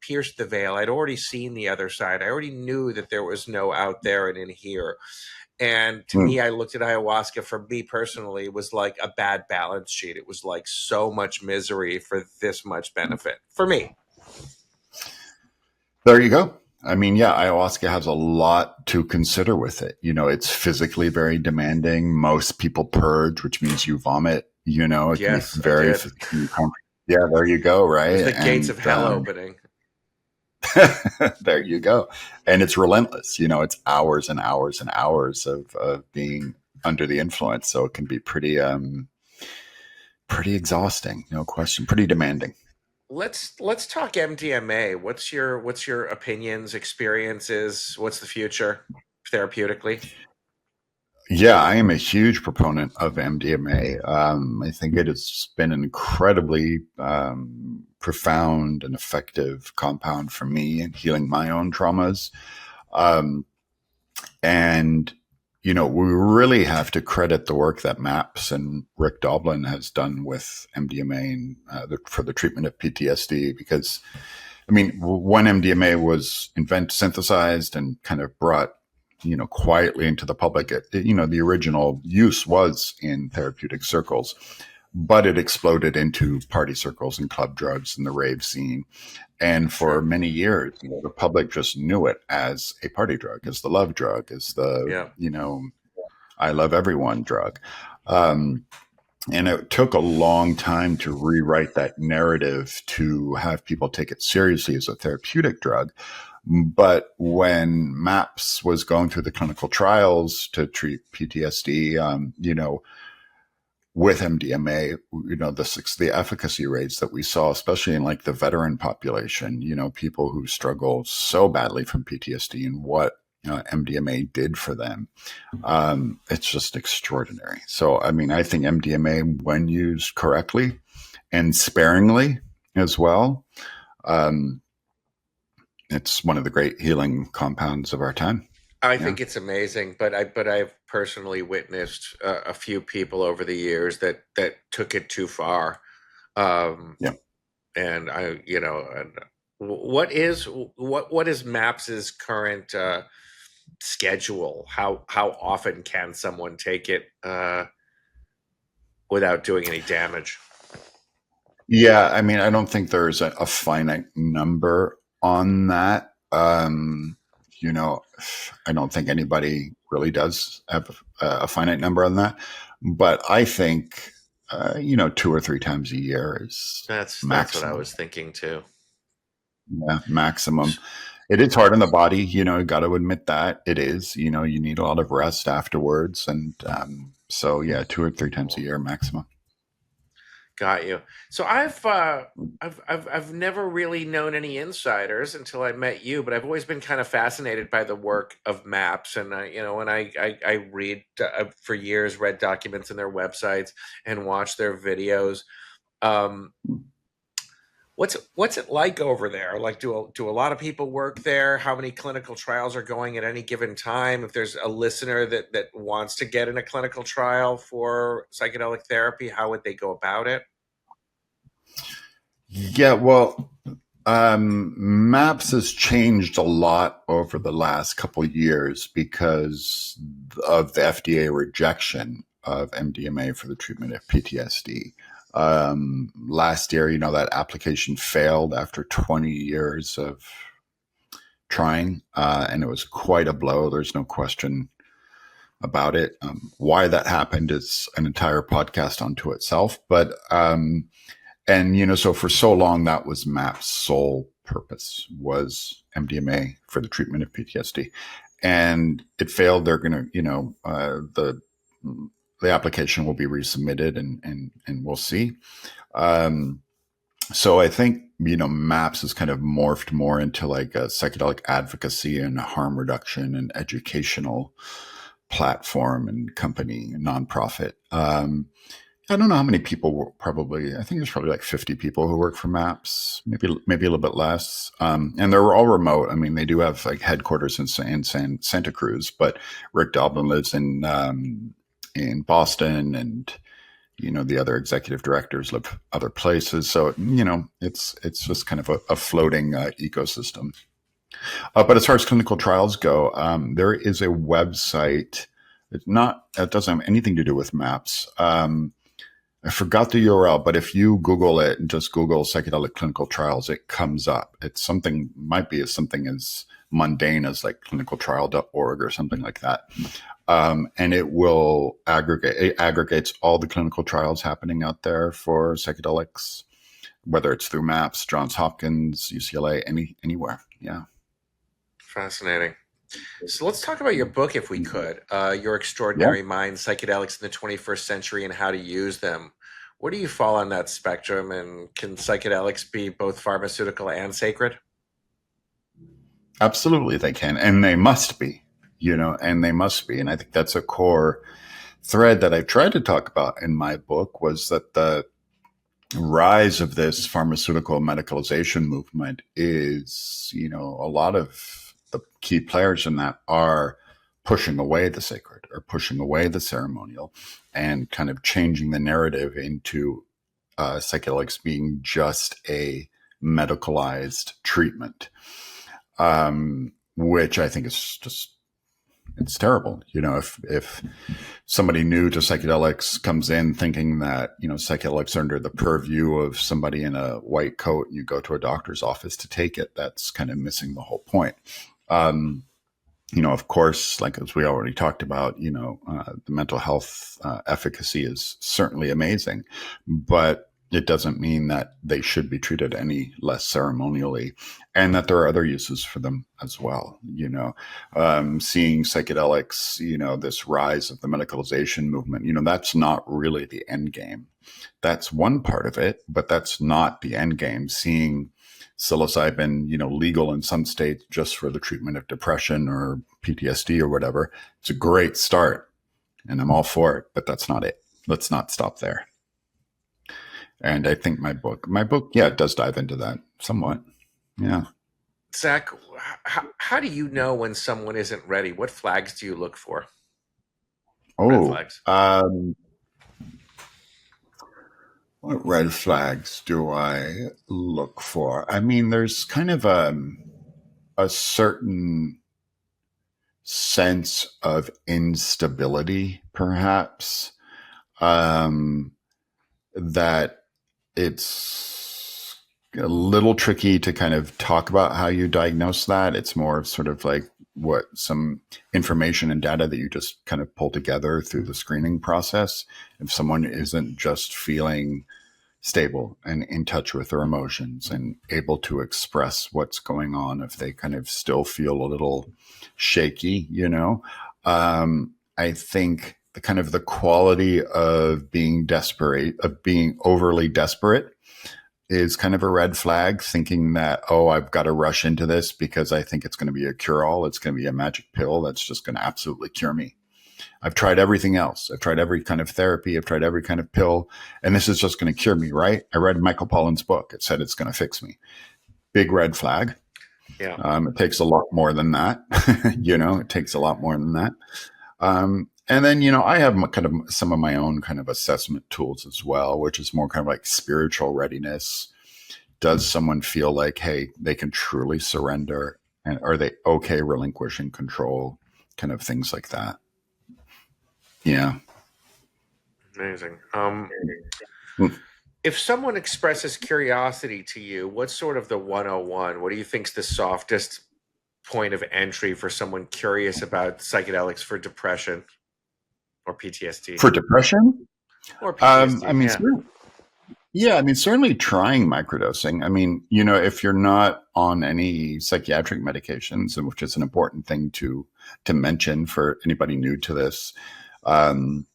pierced the veil. I'd already seen the other side. I already knew that there was no out there and in here. And to Hmm. me, I looked at ayahuasca, for me personally, it was like a bad balance sheet. It was like so much misery for this much benefit for me. There you go. I mean, yeah, ayahuasca has a lot to consider with it. It's physically very demanding. Most people purge, which means you vomit. It can be Yes, I very did. physically uncomfortable. Yeah, there you go. It was Right. the gates of And hell opening. there you go. And it's relentless. It's hours and hours and hours of being under the influence. So it can be pretty exhausting. No question. Pretty demanding. Let's talk MDMA. What's your opinions, experiences? What's the future therapeutically? Yeah, I am a huge proponent of MDMA. I think it has been an incredibly profound and effective compound for me in healing my own traumas. Um, and, we really have to credit the work that MAPS and Rick Doblin has done with MDMA and, for the treatment of PTSD, because, I mean, when MDMA was synthesized and kind of brought quietly into the public. The original use was in therapeutic circles, but it exploded into party circles and club drugs and the rave scene. And for Sure. many years, the public just knew it as a party drug, as the love drug, as the, Yeah. I love everyone drug. Um, and it took a long time to rewrite that narrative to have people take it seriously as a therapeutic drug. But when MAPS was going through the clinical trials to treat PTSD, with MDMA, the efficacy rates that we saw, especially in like the veteran population, people who struggle so badly from PTSD and what MDMA did for them, it's just extraordinary. So, I mean, I think MDMA, when used correctly and sparingly as well, um, It's one of the great healing compounds of our time. I Yeah. think it's amazing, but I've personally witnessed a few people over the years that took it too far. Um, Yeah. and and what is Maps's current schedule? How often can someone take it without doing any damage? Yeah. I mean, I don't think there's a finite number on that. You know, I don't think anybody really does have a finite number on that. But I think, 2 or 3 times a year is That's what I maximum. was thinking too. Yeah, maximum. It is hard on the body, got to admit that it is. You need a lot of rest afterwards. And so, yeah, 2 or 3 times a year maximum. Got you. So I've never really known any insiders until I met you, but I've always been kind of fascinated by the work of Maps, and when I read for years read documents in their websites and watch their videos. Um, what's it like over there? Like, do a lot of people work there? How many clinical trials are going at any given time? If there's a listener that wants to get in a clinical trial for psychedelic therapy, how would they go about it? Yeah, well, Maps has changed a lot over the last couple of years because of the FDA rejection of MDMA for the treatment of PTSD. Last year, that application failed after 20 years of trying, and it was quite a blow. There's no question about it. Why that happened is an entire podcast unto itself. But and so for so long that was MAP's sole purpose was MDMA for the treatment of PTSD, and it failed. They're going to the application will be resubmitted, and we'll see. Um, so I think MAPS has kind of morphed more into like a psychedelic advocacy and harm reduction and educational platform and company, nonprofit. I don't know how many people were probably. I think there's probably like 50 people who work for Maps, maybe a little bit less. And they're all remote. I mean, they do have like headquarters in Santa Cruz, but Rick Doblin lives in Boston, and the other executive directors live other places. So it's just kind of a floating ecosystem. But as far as clinical trials go, there is a website. It doesn't have anything to do with Maps. I forgot the URL, but if you Google it and just Google psychedelic clinical trials, it comes up. It's something, might be as something as mundane as like clinicaltrial.org or something like that. And it aggregates all the clinical trials happening out there for psychedelics, whether it's through MAPS, Johns Hopkins, UCLA, anywhere. Yeah. Fascinating. So let's talk about your book, if we could. Your Yeah. Extraordinary Mind, Psychedelics in the 21st Century and How to Use Them. Where do you fall on that spectrum? And can psychedelics be both pharmaceutical and sacred? Absolutely, they can, and they must be. And they must be. And I think that's a core thread that I tried to talk about in my book was that the rise of this pharmaceutical medicalization movement is, a lot of the key players in that are pushing away the sacred or pushing away the ceremonial and kind of changing the narrative into psychedelics being just a medicalized treatment, which I think is just it's terrible. If somebody new to psychedelics comes in thinking that, psychedelics are under the purview of somebody in a white coat and you go to a doctor's office to take it, that's kind of missing the whole point. Of course, like as we already talked about, the mental health efficacy is certainly amazing, but it doesn't mean that they should be treated any less ceremonially, and that there are other uses for them as well. Seeing psychedelics, this rise of the medicalization movement, that's not really the end game. That's one part of it, but that's not the end game. Seeing psilocybin, legal in some states just for the treatment of depression or PTSD or whatever, it's a great start, and I'm all for it. But that's not it. Let's not stop there. And I think my book, yeah, it does dive into that somewhat. Yeah. Zach, how do you know when someone isn't ready? What flags do you look for? Red Oh, flags. what red flags do I look for? I mean, there's kind of a certain sense of instability, perhaps, um, that it's a little tricky to kind of talk about how you diagnose that. It's more of sort of like what some information and data that you just kind of pull together through the screening process. If someone isn't just feeling stable and in touch with their emotions and able to express what's going on, if they kind of still feel a little shaky, I think the kind of the quality of being desperate, of being overly desperate, is kind of a red flag, thinking that, oh, I've got to rush into this because I think it's going to be a cure all. It's going to be a magic pill that's just going to absolutely cure me. I've tried everything else. I've tried every kind of therapy. I've tried every kind of pill, and this is just going to cure me, right? I read Michael Pollan's book. It said it's going to fix me. Big red flag. Yeah. It takes a lot more than that. It takes a lot more than that. And then, I have kind of some of my own kind of assessment tools as well, which is more kind of like spiritual readiness. Does someone feel like, hey, they can truly surrender? And are they okay relinquishing control? Kind of things like that. Yeah. Amazing. If someone expresses curiosity to you, what's sort of the 101? What do you think's the softest point of entry for someone curious about psychedelics for depression or PTSD? For depression, Or PTSD, I mean, yeah. yeah, I mean, certainly trying microdosing. I mean, if you're not on any psychiatric medications, and which is an important thing to mention for anybody new to this, um,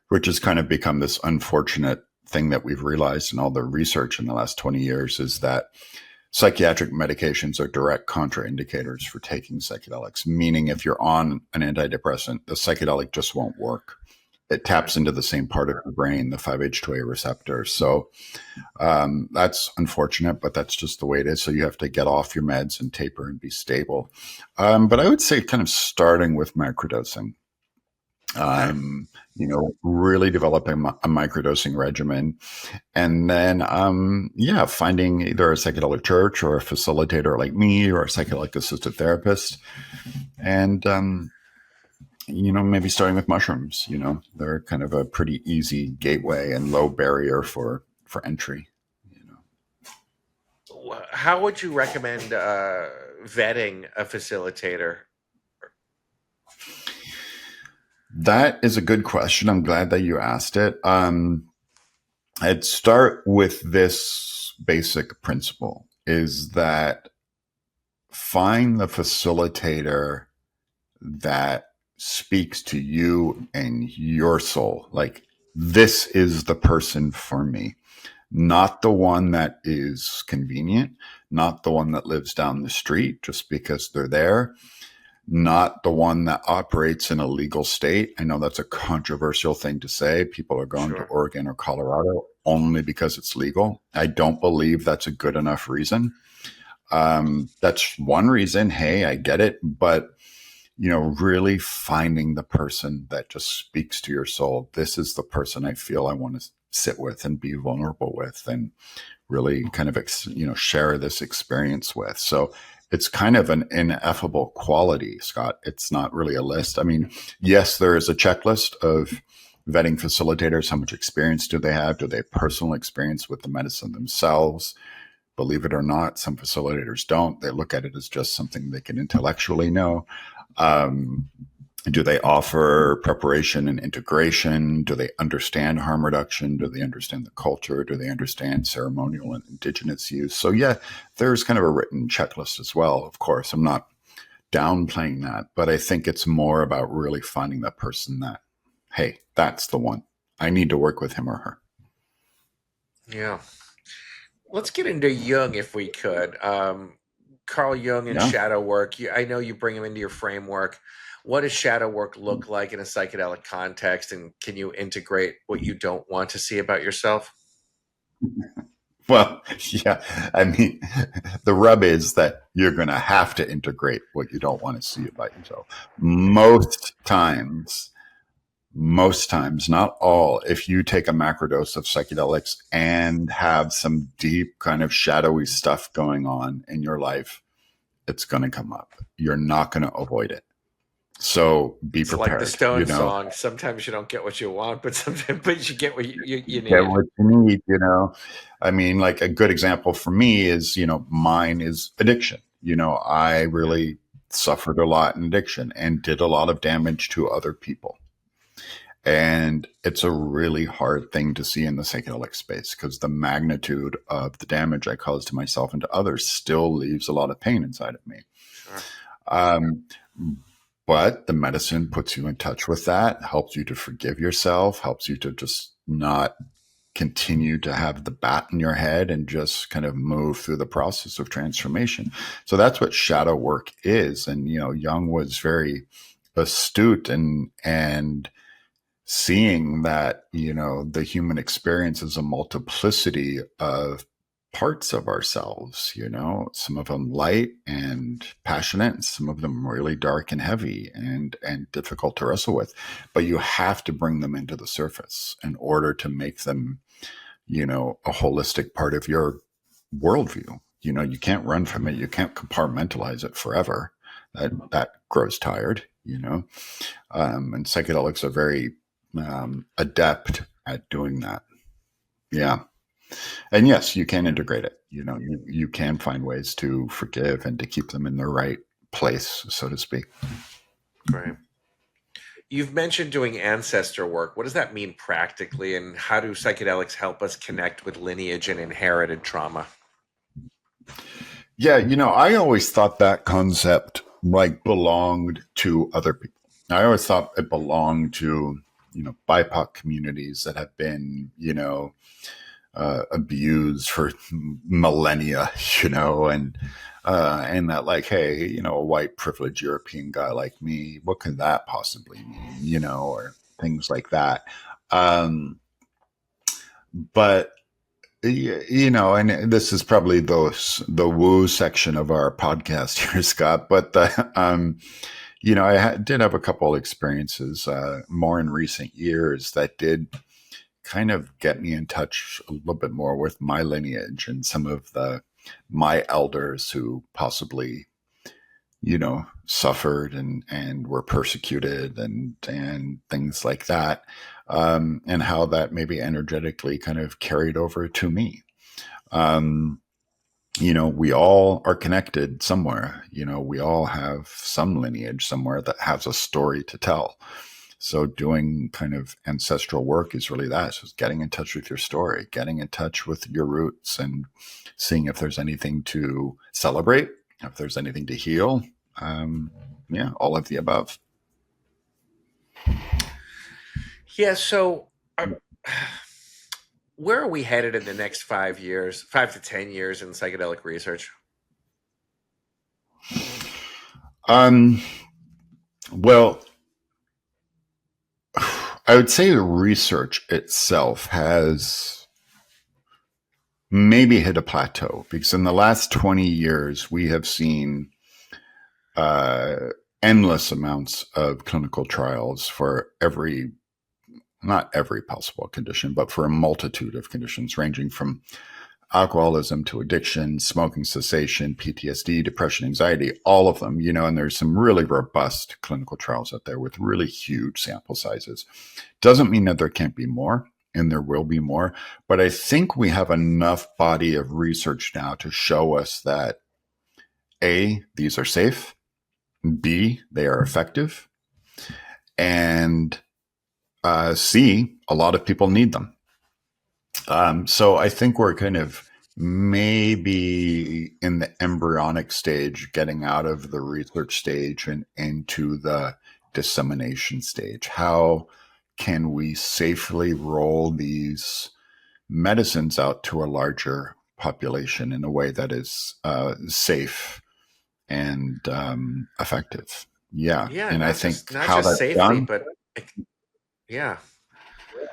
which has kind of become this unfortunate thing that we've realized in all the research in the last 20 years, is that psychiatric medications are direct contraindicators for taking psychedelics, meaning if you're on an antidepressant, the psychedelic just won't work. It Right. taps into the same part of the brain, the 5-HT2A receptor. So that's unfortunate, but that's just the way it is. So you have to get off your meds and taper and be stable. But I would say kind of starting with microdosing. Okay. Really developing a microdosing regimen, and then, finding either a psychedelic church or a facilitator like me or a psychedelic assisted therapist, and maybe starting with mushrooms. They're kind of a pretty easy gateway and low barrier for entry. You know, How would you recommend vetting a facilitator? that is a good question. I'm glad that you asked it. I'd start with this basic principle: is that find the facilitator that speaks to you and your soul. Like, this is the person for me, not the one that is convenient, not the one that lives down the street just because they're there, not the one that operates in a legal state. I know that's a controversial thing to say. People are going to Sure. Oregon or Colorado only because it's legal. I don't believe that's a good enough reason. That's one reason. Hey, I get it. But really finding the person that just speaks to your soul. This is the person I feel I want to sit with and be vulnerable with and really kind of, share this experience with. So it's kind of an ineffable quality, Scott. It's not really a list. I mean, yes, there is a checklist of vetting facilitators. How much experience do they have? Do they have personal experience with the medicine themselves? Believe it or not, some facilitators don't. They look at it as just something they can intellectually know. Um, do they offer preparation and integration? Do they understand harm reduction? Do they understand the culture? Do they understand ceremonial and indigenous use? So, yeah, there's kind of a written checklist as well. Of course, I'm not downplaying that, but I think it's more about really finding that person that, hey, that's the one. I need to work with him or her. Yeah. Let's get into Jung if we could. Carl Jung and Yeah. shadow work. I know you bring him into your framework. What does shadow work look like in a psychedelic context? And can you integrate what you don't want to see about yourself? Well, yeah. I mean, the rub is that you're going to have to integrate what you don't want to see about yourself. Most times, most times, not all, if you take a macrodose of psychedelics and have some deep kind of shadowy stuff going on in your life, it's going to come up. You're not going to avoid it. So be It's like the prepared, you Stone know, song. Sometimes you don't get what you want, but sometimes but you get what you get need. what you need, you know. I mean, like a good example for me is, mine is addiction. I Yeah. really suffered a lot in addiction and did a lot of damage to other people. And it's a really hard thing to see in the psychedelic space because the magnitude of the damage I caused to myself and to others still leaves a lot of pain inside of me. Sure. Um, but the medicine puts you in touch with that, helps you to forgive yourself, helps you to just not continue to have the bat in your head and just kind of move through the process of transformation. So that's what shadow work is. And, Jung was very astute and seeing that, the human experience is a multiplicity of parts of ourselves, some of them light and passionate, and some of them really dark and heavy and difficult to wrestle with. But you have to bring them into the surface in order to make them, a holistic part of your worldview. You can't run from it. You can't compartmentalize it forever. That grows tired, and psychedelics are very adept at doing that. Yeah. And yes, you can integrate it. You can find ways to forgive and to keep them in the right place, so to speak. Right. You've mentioned doing ancestor work. What does that mean practically, and how do psychedelics help us connect with lineage and inherited trauma? Yeah, I always thought that concept like belonged to other people. I always thought it belonged to, BIPOC communities that have been, abused for millennia, and that like, hey, a white privileged European guy like me, what could that possibly mean, or things like that. Um, but and this is probably the woo section of our podcast here, Scott. But did have a couple experiences more in recent years that did kind of get me in touch a little bit more with my lineage and some of my elders who possibly suffered and were persecuted and things like that, and how that maybe energetically kind of carried over to me. um, we all are connected somewhere. We all have some lineage somewhere that has a story to tell. So doing kind of ancestral work is really that. It's just getting in touch with your story, getting in touch with your roots, and seeing if there's anything to celebrate, if there's anything to heal. Yeah, all of the above. Yeah. So, where are we headed in the next 5 years, 5 to 10 years in psychedelic research? Um, well, I would say the research itself has maybe hit a plateau because in the last 20 years, we have seen uh, endless amounts of clinical trials for not every possible condition, but for a multitude of conditions ranging from alcoholism to addiction, smoking cessation, PTSD, depression, anxiety, all of them, and there's some really robust clinical trials out there with really huge sample sizes. Doesn't mean that there can't be more, and there will be more, but I think we have enough body of research now to show us that A, these are safe, B, they are effective, and C, a lot of people need them. So I think we're kind of maybe in the embryonic stage, getting out of the research stage and into the dissemination stage. How can we safely roll these medicines out to a larger population in a way that is safe and effective? Yeah, Yeah, and I not think just not how just that's safely, done. but yeah.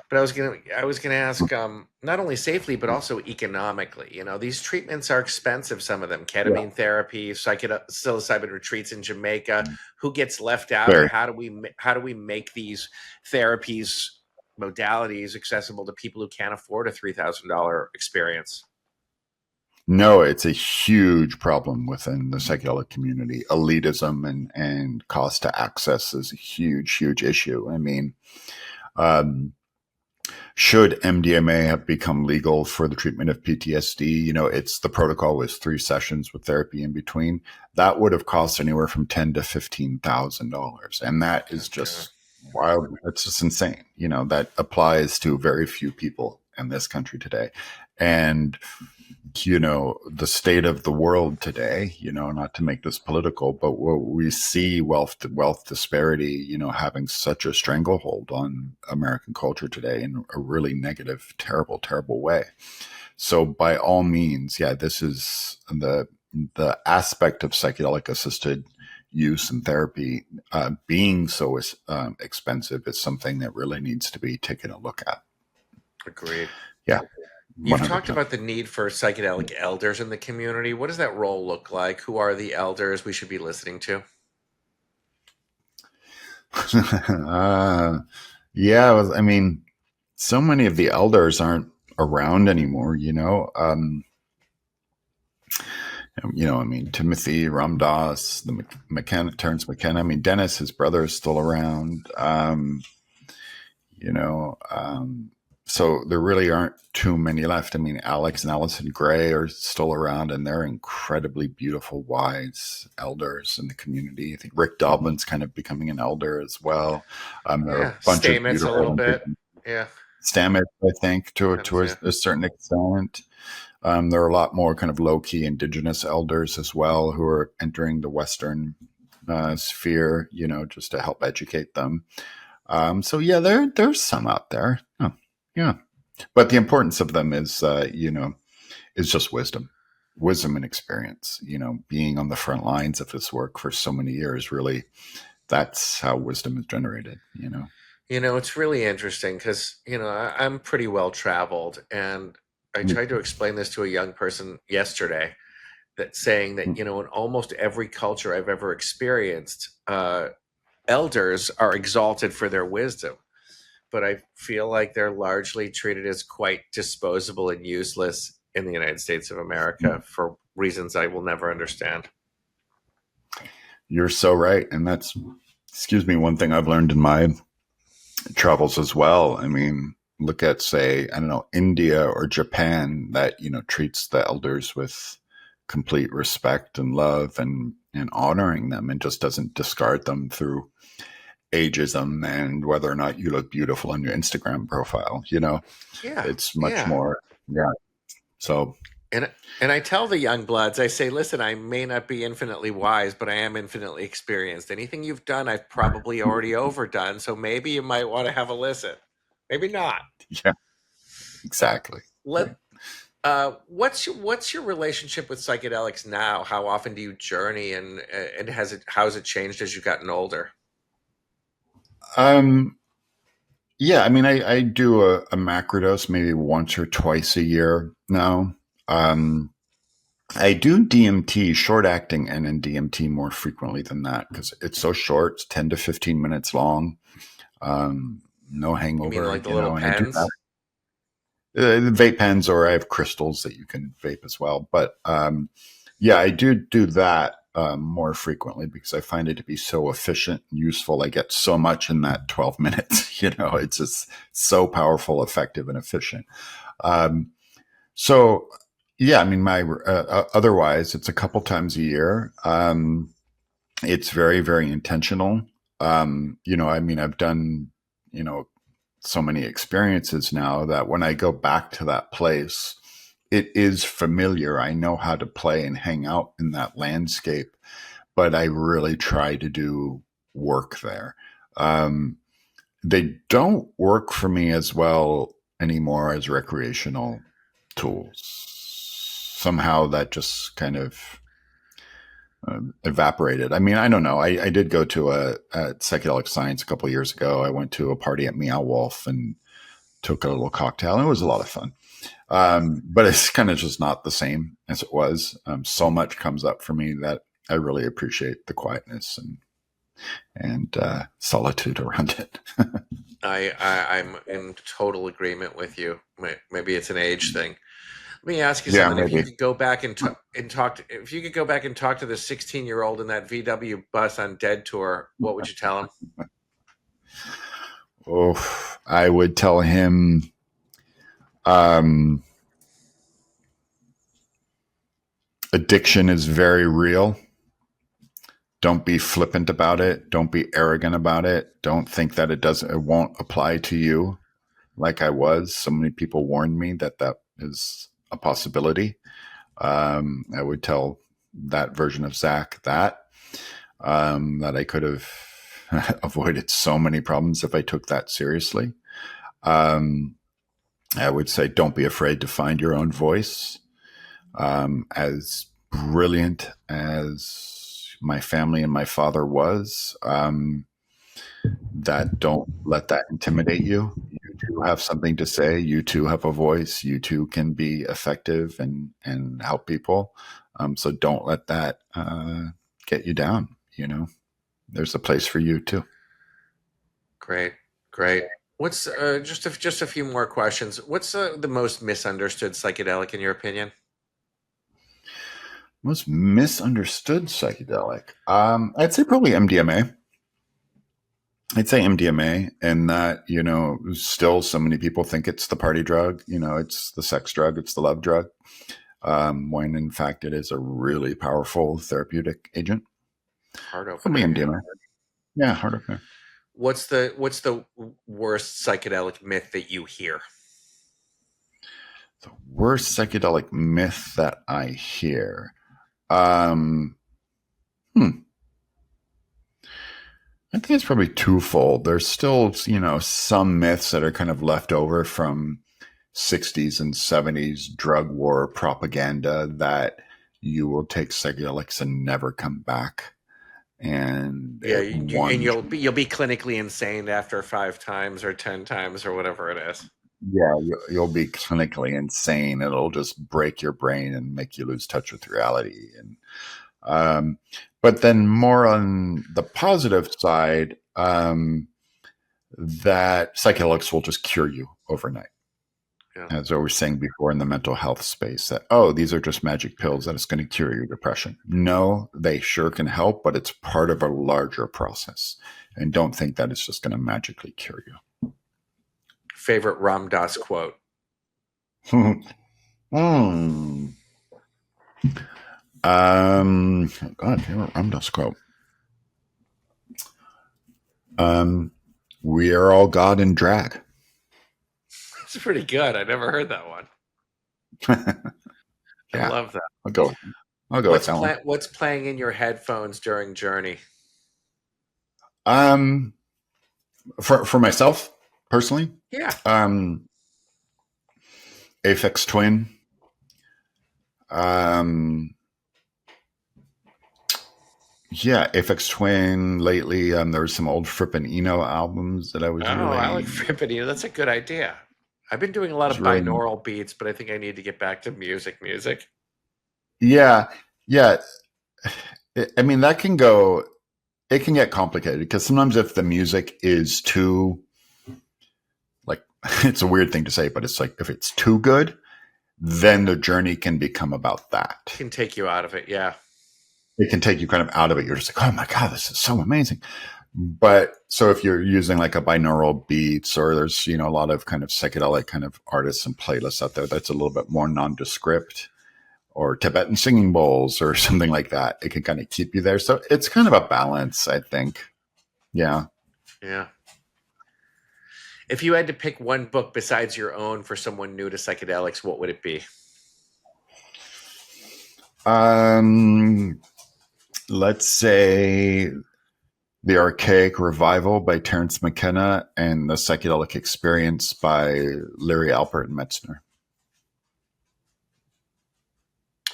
But I was gonna ask, not only safely but also economically. These treatments are expensive. Some of them, Yeah, ketamine therapy, psilocybin retreats in Jamaica. Who gets left out, and very. how do we make these therapies modalities accessible to people who can't afford a $3,000 experience? No, it's a huge problem within the psychedelic community. Elitism and cost to access is a huge, huge issue. I mean, um, should MDMA have become legal for the treatment of PTSD, it's the protocol was 3 sessions with therapy in between. That would have cost anywhere from $10,000 to $15,000, and that is Okay. just wild. It's just insane. That applies to very few people in this country today, and the state of the world today, not to make this political, but what we see wealth disparity, having such a stranglehold on American culture today in a really negative, terrible, terrible way. So by all means, yeah, this is the aspect of psychedelic assisted use and therapy being so expensive is something that really needs to be taken a look at. Agreed. Yeah, You've talked 100%. about the need for psychedelic elders in the community. What does that role look like? Who are the elders we should be listening to? Yeah, I mean, so many of the elders aren't around anymore. I mean, Timothy Ramdas, the McKenna, Terrence McKenna. I mean, Dennis, his brother, is still around. You know, so there really aren't too many left. I mean, Alex and Allison Gray are still around, and they're incredibly beautiful, wise elders in the community. I think Rick Doblin's kind of becoming an elder as well. There are a Yeah, bunch of Stamets a little beautiful bit. Yeah, Stamets, I think, to Stamets, yeah. a certain extent. There are a lot more kind of low key indigenous elders as well who are entering the Western sphere, just to help educate them. So yeah, there's some out there. Oh, yeah, but the importance of them is just wisdom and experience. Being on the front lines of this work for so many years, really, that's how wisdom is generated. It's really interesting because, I'm pretty well traveled, and I tried to explain this to a young person yesterday, that saying that, in almost every culture I've ever experienced, elders are exalted for their wisdom, but I feel like they're largely treated as quite disposable and useless in the United States of America for reasons I will never understand. You're so right, and that's, excuse me, one thing I've learned in my travels as well. I mean, look at, say, I don't know, India or Japan that treats the elders with complete respect and love and honoring them, and just doesn't discard them through ageism and whether or not you look beautiful on your Instagram profile. Yeah, It's much yeah. more, yeah. So And I tell the young bloods, I say, listen, I may not be infinitely wise, but I am infinitely experienced. Anything you've done, I've probably already overdone. So maybe you might want to have a listen. Maybe not. yeah, exactly. Let Right. what's your relationship with psychedelics now? How often do you journey, and how's it changed as you've gotten older? Um, yeah, I mean, I do a macrodose maybe once or twice a year now. Um, I do DMT, short acting NN-DMT more frequently than that because it's so short. It's 10 to 15 minutes long. No You mean hangover, like the little and I do that. pens? The vape pens, or I have crystals that you can vape as well. But yeah, I do that more frequently because I find it to be so efficient and useful. I get so much in that 12 minutes. It's just so powerful, effective, and efficient. Um, so, yeah, I mean, my otherwise, it's a couple times a year. It's very, very intentional. I mean, I've done, you know, so many experiences now that when I go back to that place, it is familiar. I know how to play and hang out in that landscape, but I really try to do work there. Um, they don't work for me as well anymore as recreational tools. Somehow that just kind of evaporated. I mean, I don't know. I did go to a psychedelic science a couple of years ago. I went to a party at Meow Wolf, and took a little cocktail, and it was a lot of fun. But it's kind of just not the same as it was. So much comes up for me that I really appreciate the quietness and solitude around it. I'm in total agreement with you. Maybe it's an age thing. Let me ask you Yeah, something. If you maybe. could go back and talk, if you could go back and talk to the 16-year-old in that VW bus on Dead Tour, what would you tell him? Oh, I would tell him, um, addiction is very real. Don't be flippant about it. Don't be arrogant about it. Don't think that it won't apply to you like I was. So many people warned me that that is a possibility. I would tell that version of Zach that I could have avoided so many problems if I took that seriously. Um, I would say don't be afraid to find your own voice. As brilliant as my family and my father was, that don't let that intimidate you. You too have something to say. You too have a voice. You too can be effective and help people. So don't let that get you down. You know, there's a place for you too. Great, great. What's just a few more questions? What's the most misunderstood psychedelic in your opinion? Most misunderstood psychedelic. I'd say probably MDMA. I'd say MDMA, and that, still so many people think it's the party drug. It's the sex drug, it's the love drug, when in fact it is a really powerful therapeutic agent. Heart Probably opener, yeah. MDMA. Yeah, hard opener. What's the worst psychedelic myth that you hear? The worst psychedelic myth that I hear. Um, hmm. I think it's probably twofold. There's still, some myths that are kind of left over from 60s and 70s drug war propaganda that you will take psychedelics and never come back. And Yeah, it and one, you'll be clinically insane after 5 times or 10 times or whatever it is. yeah, you'll be clinically insane. It'll just break your brain and make you lose touch with reality. And but then more on the positive side, that psychedelics will just cure you overnight. Yeah. As I was saying before in the mental health space, that, oh, these are just magic pills that it's going to cure your depression. No, they sure can help, but it's part of a larger process. And don't think that it's just going to magically cure Favorite Ram Dass quote? you. Hmm. God, favorite Ramdas quote. Um, we are all God in drag. It's pretty good. I never heard that one. I Yeah, love that. I'll go. I'll go with that one. What's playing in your headphones during Journey? Um, for myself personally, Yeah. um, Aphex Twin. Um, yeah, Aphex Twin. Lately, there was some old Fripp and Eno albums that I Oh, I like Frippity. That's a good idea. I've been doing a lot was of really, binaural beats, but I think I need to get back to music. Music. yeah, yeah. I mean, that can go. It can get complicated because sometimes if the music is too, like, it's a weird thing to say, but it's like if it's too good, then the journey can become about that. Can take you out of it. Yeah. It can take you kind of out of it. You're just like, oh my God, this is so amazing. But so if you're using like a binaural beats, or there's, a lot of kind of psychedelic kind of artists and playlists out there that's a little bit more nondescript, or Tibetan singing bowls or something like that, it can kind of keep you there. So it's kind of a balance, I think. Yeah. Yeah. If you had to pick one book besides your own for someone new to psychedelics, what would it be? Um, let's say The Archaic Revival by Terence McKenna and The Psychedelic Experience by Leary, Alpert, and Metzner.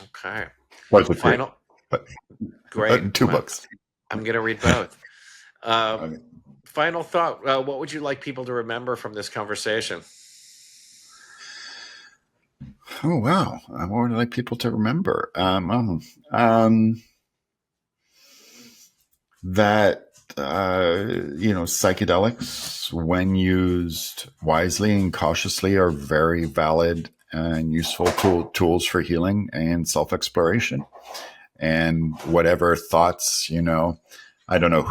Okay. Was it three? Final. But Great. two Well, books. I'm going to read both. Okay. Final thought. What would you like people to remember from this conversation? Oh wow! What would I like people to remember? That psychedelics, when used wisely and cautiously, are very valid and useful tools for healing and self-exploration. And whatever thoughts, I don't know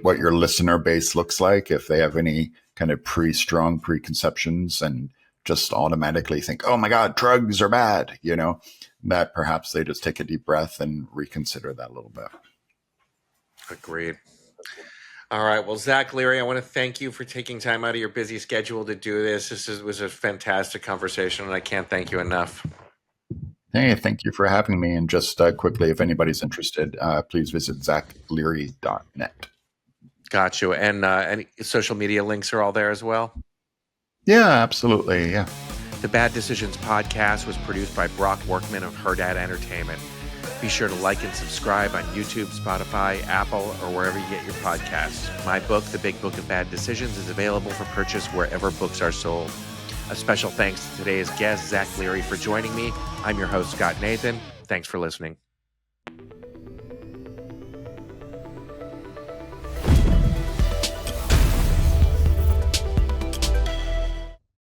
what your listener base looks like, if they have any kind of strong preconceptions and just automatically think, oh my God, drugs are bad, that perhaps they just take a deep breath and reconsider that a little bit. Agreed. All right. Well, Zach Leary, I want to thank you for taking time out of your busy schedule to do this. Was a fantastic conversation, and I can't thank you enough. Hey, thank you for having me. And just quickly, if anybody's interested, please visit zachleary.net. Got you. And any social media links are all there as well? Yeah, absolutely. Yeah. The Bad Decisions podcast was produced by Brock Workman of Herdad Entertainment. Be sure to like and subscribe on YouTube, Spotify, Apple, or wherever you get your podcasts. My book, The Big Book of Bad Decisions, is available for purchase wherever books are sold. A special thanks to today's guest, Zach Leary, for joining me. I'm your host, Scott Nathan. Thanks for listening.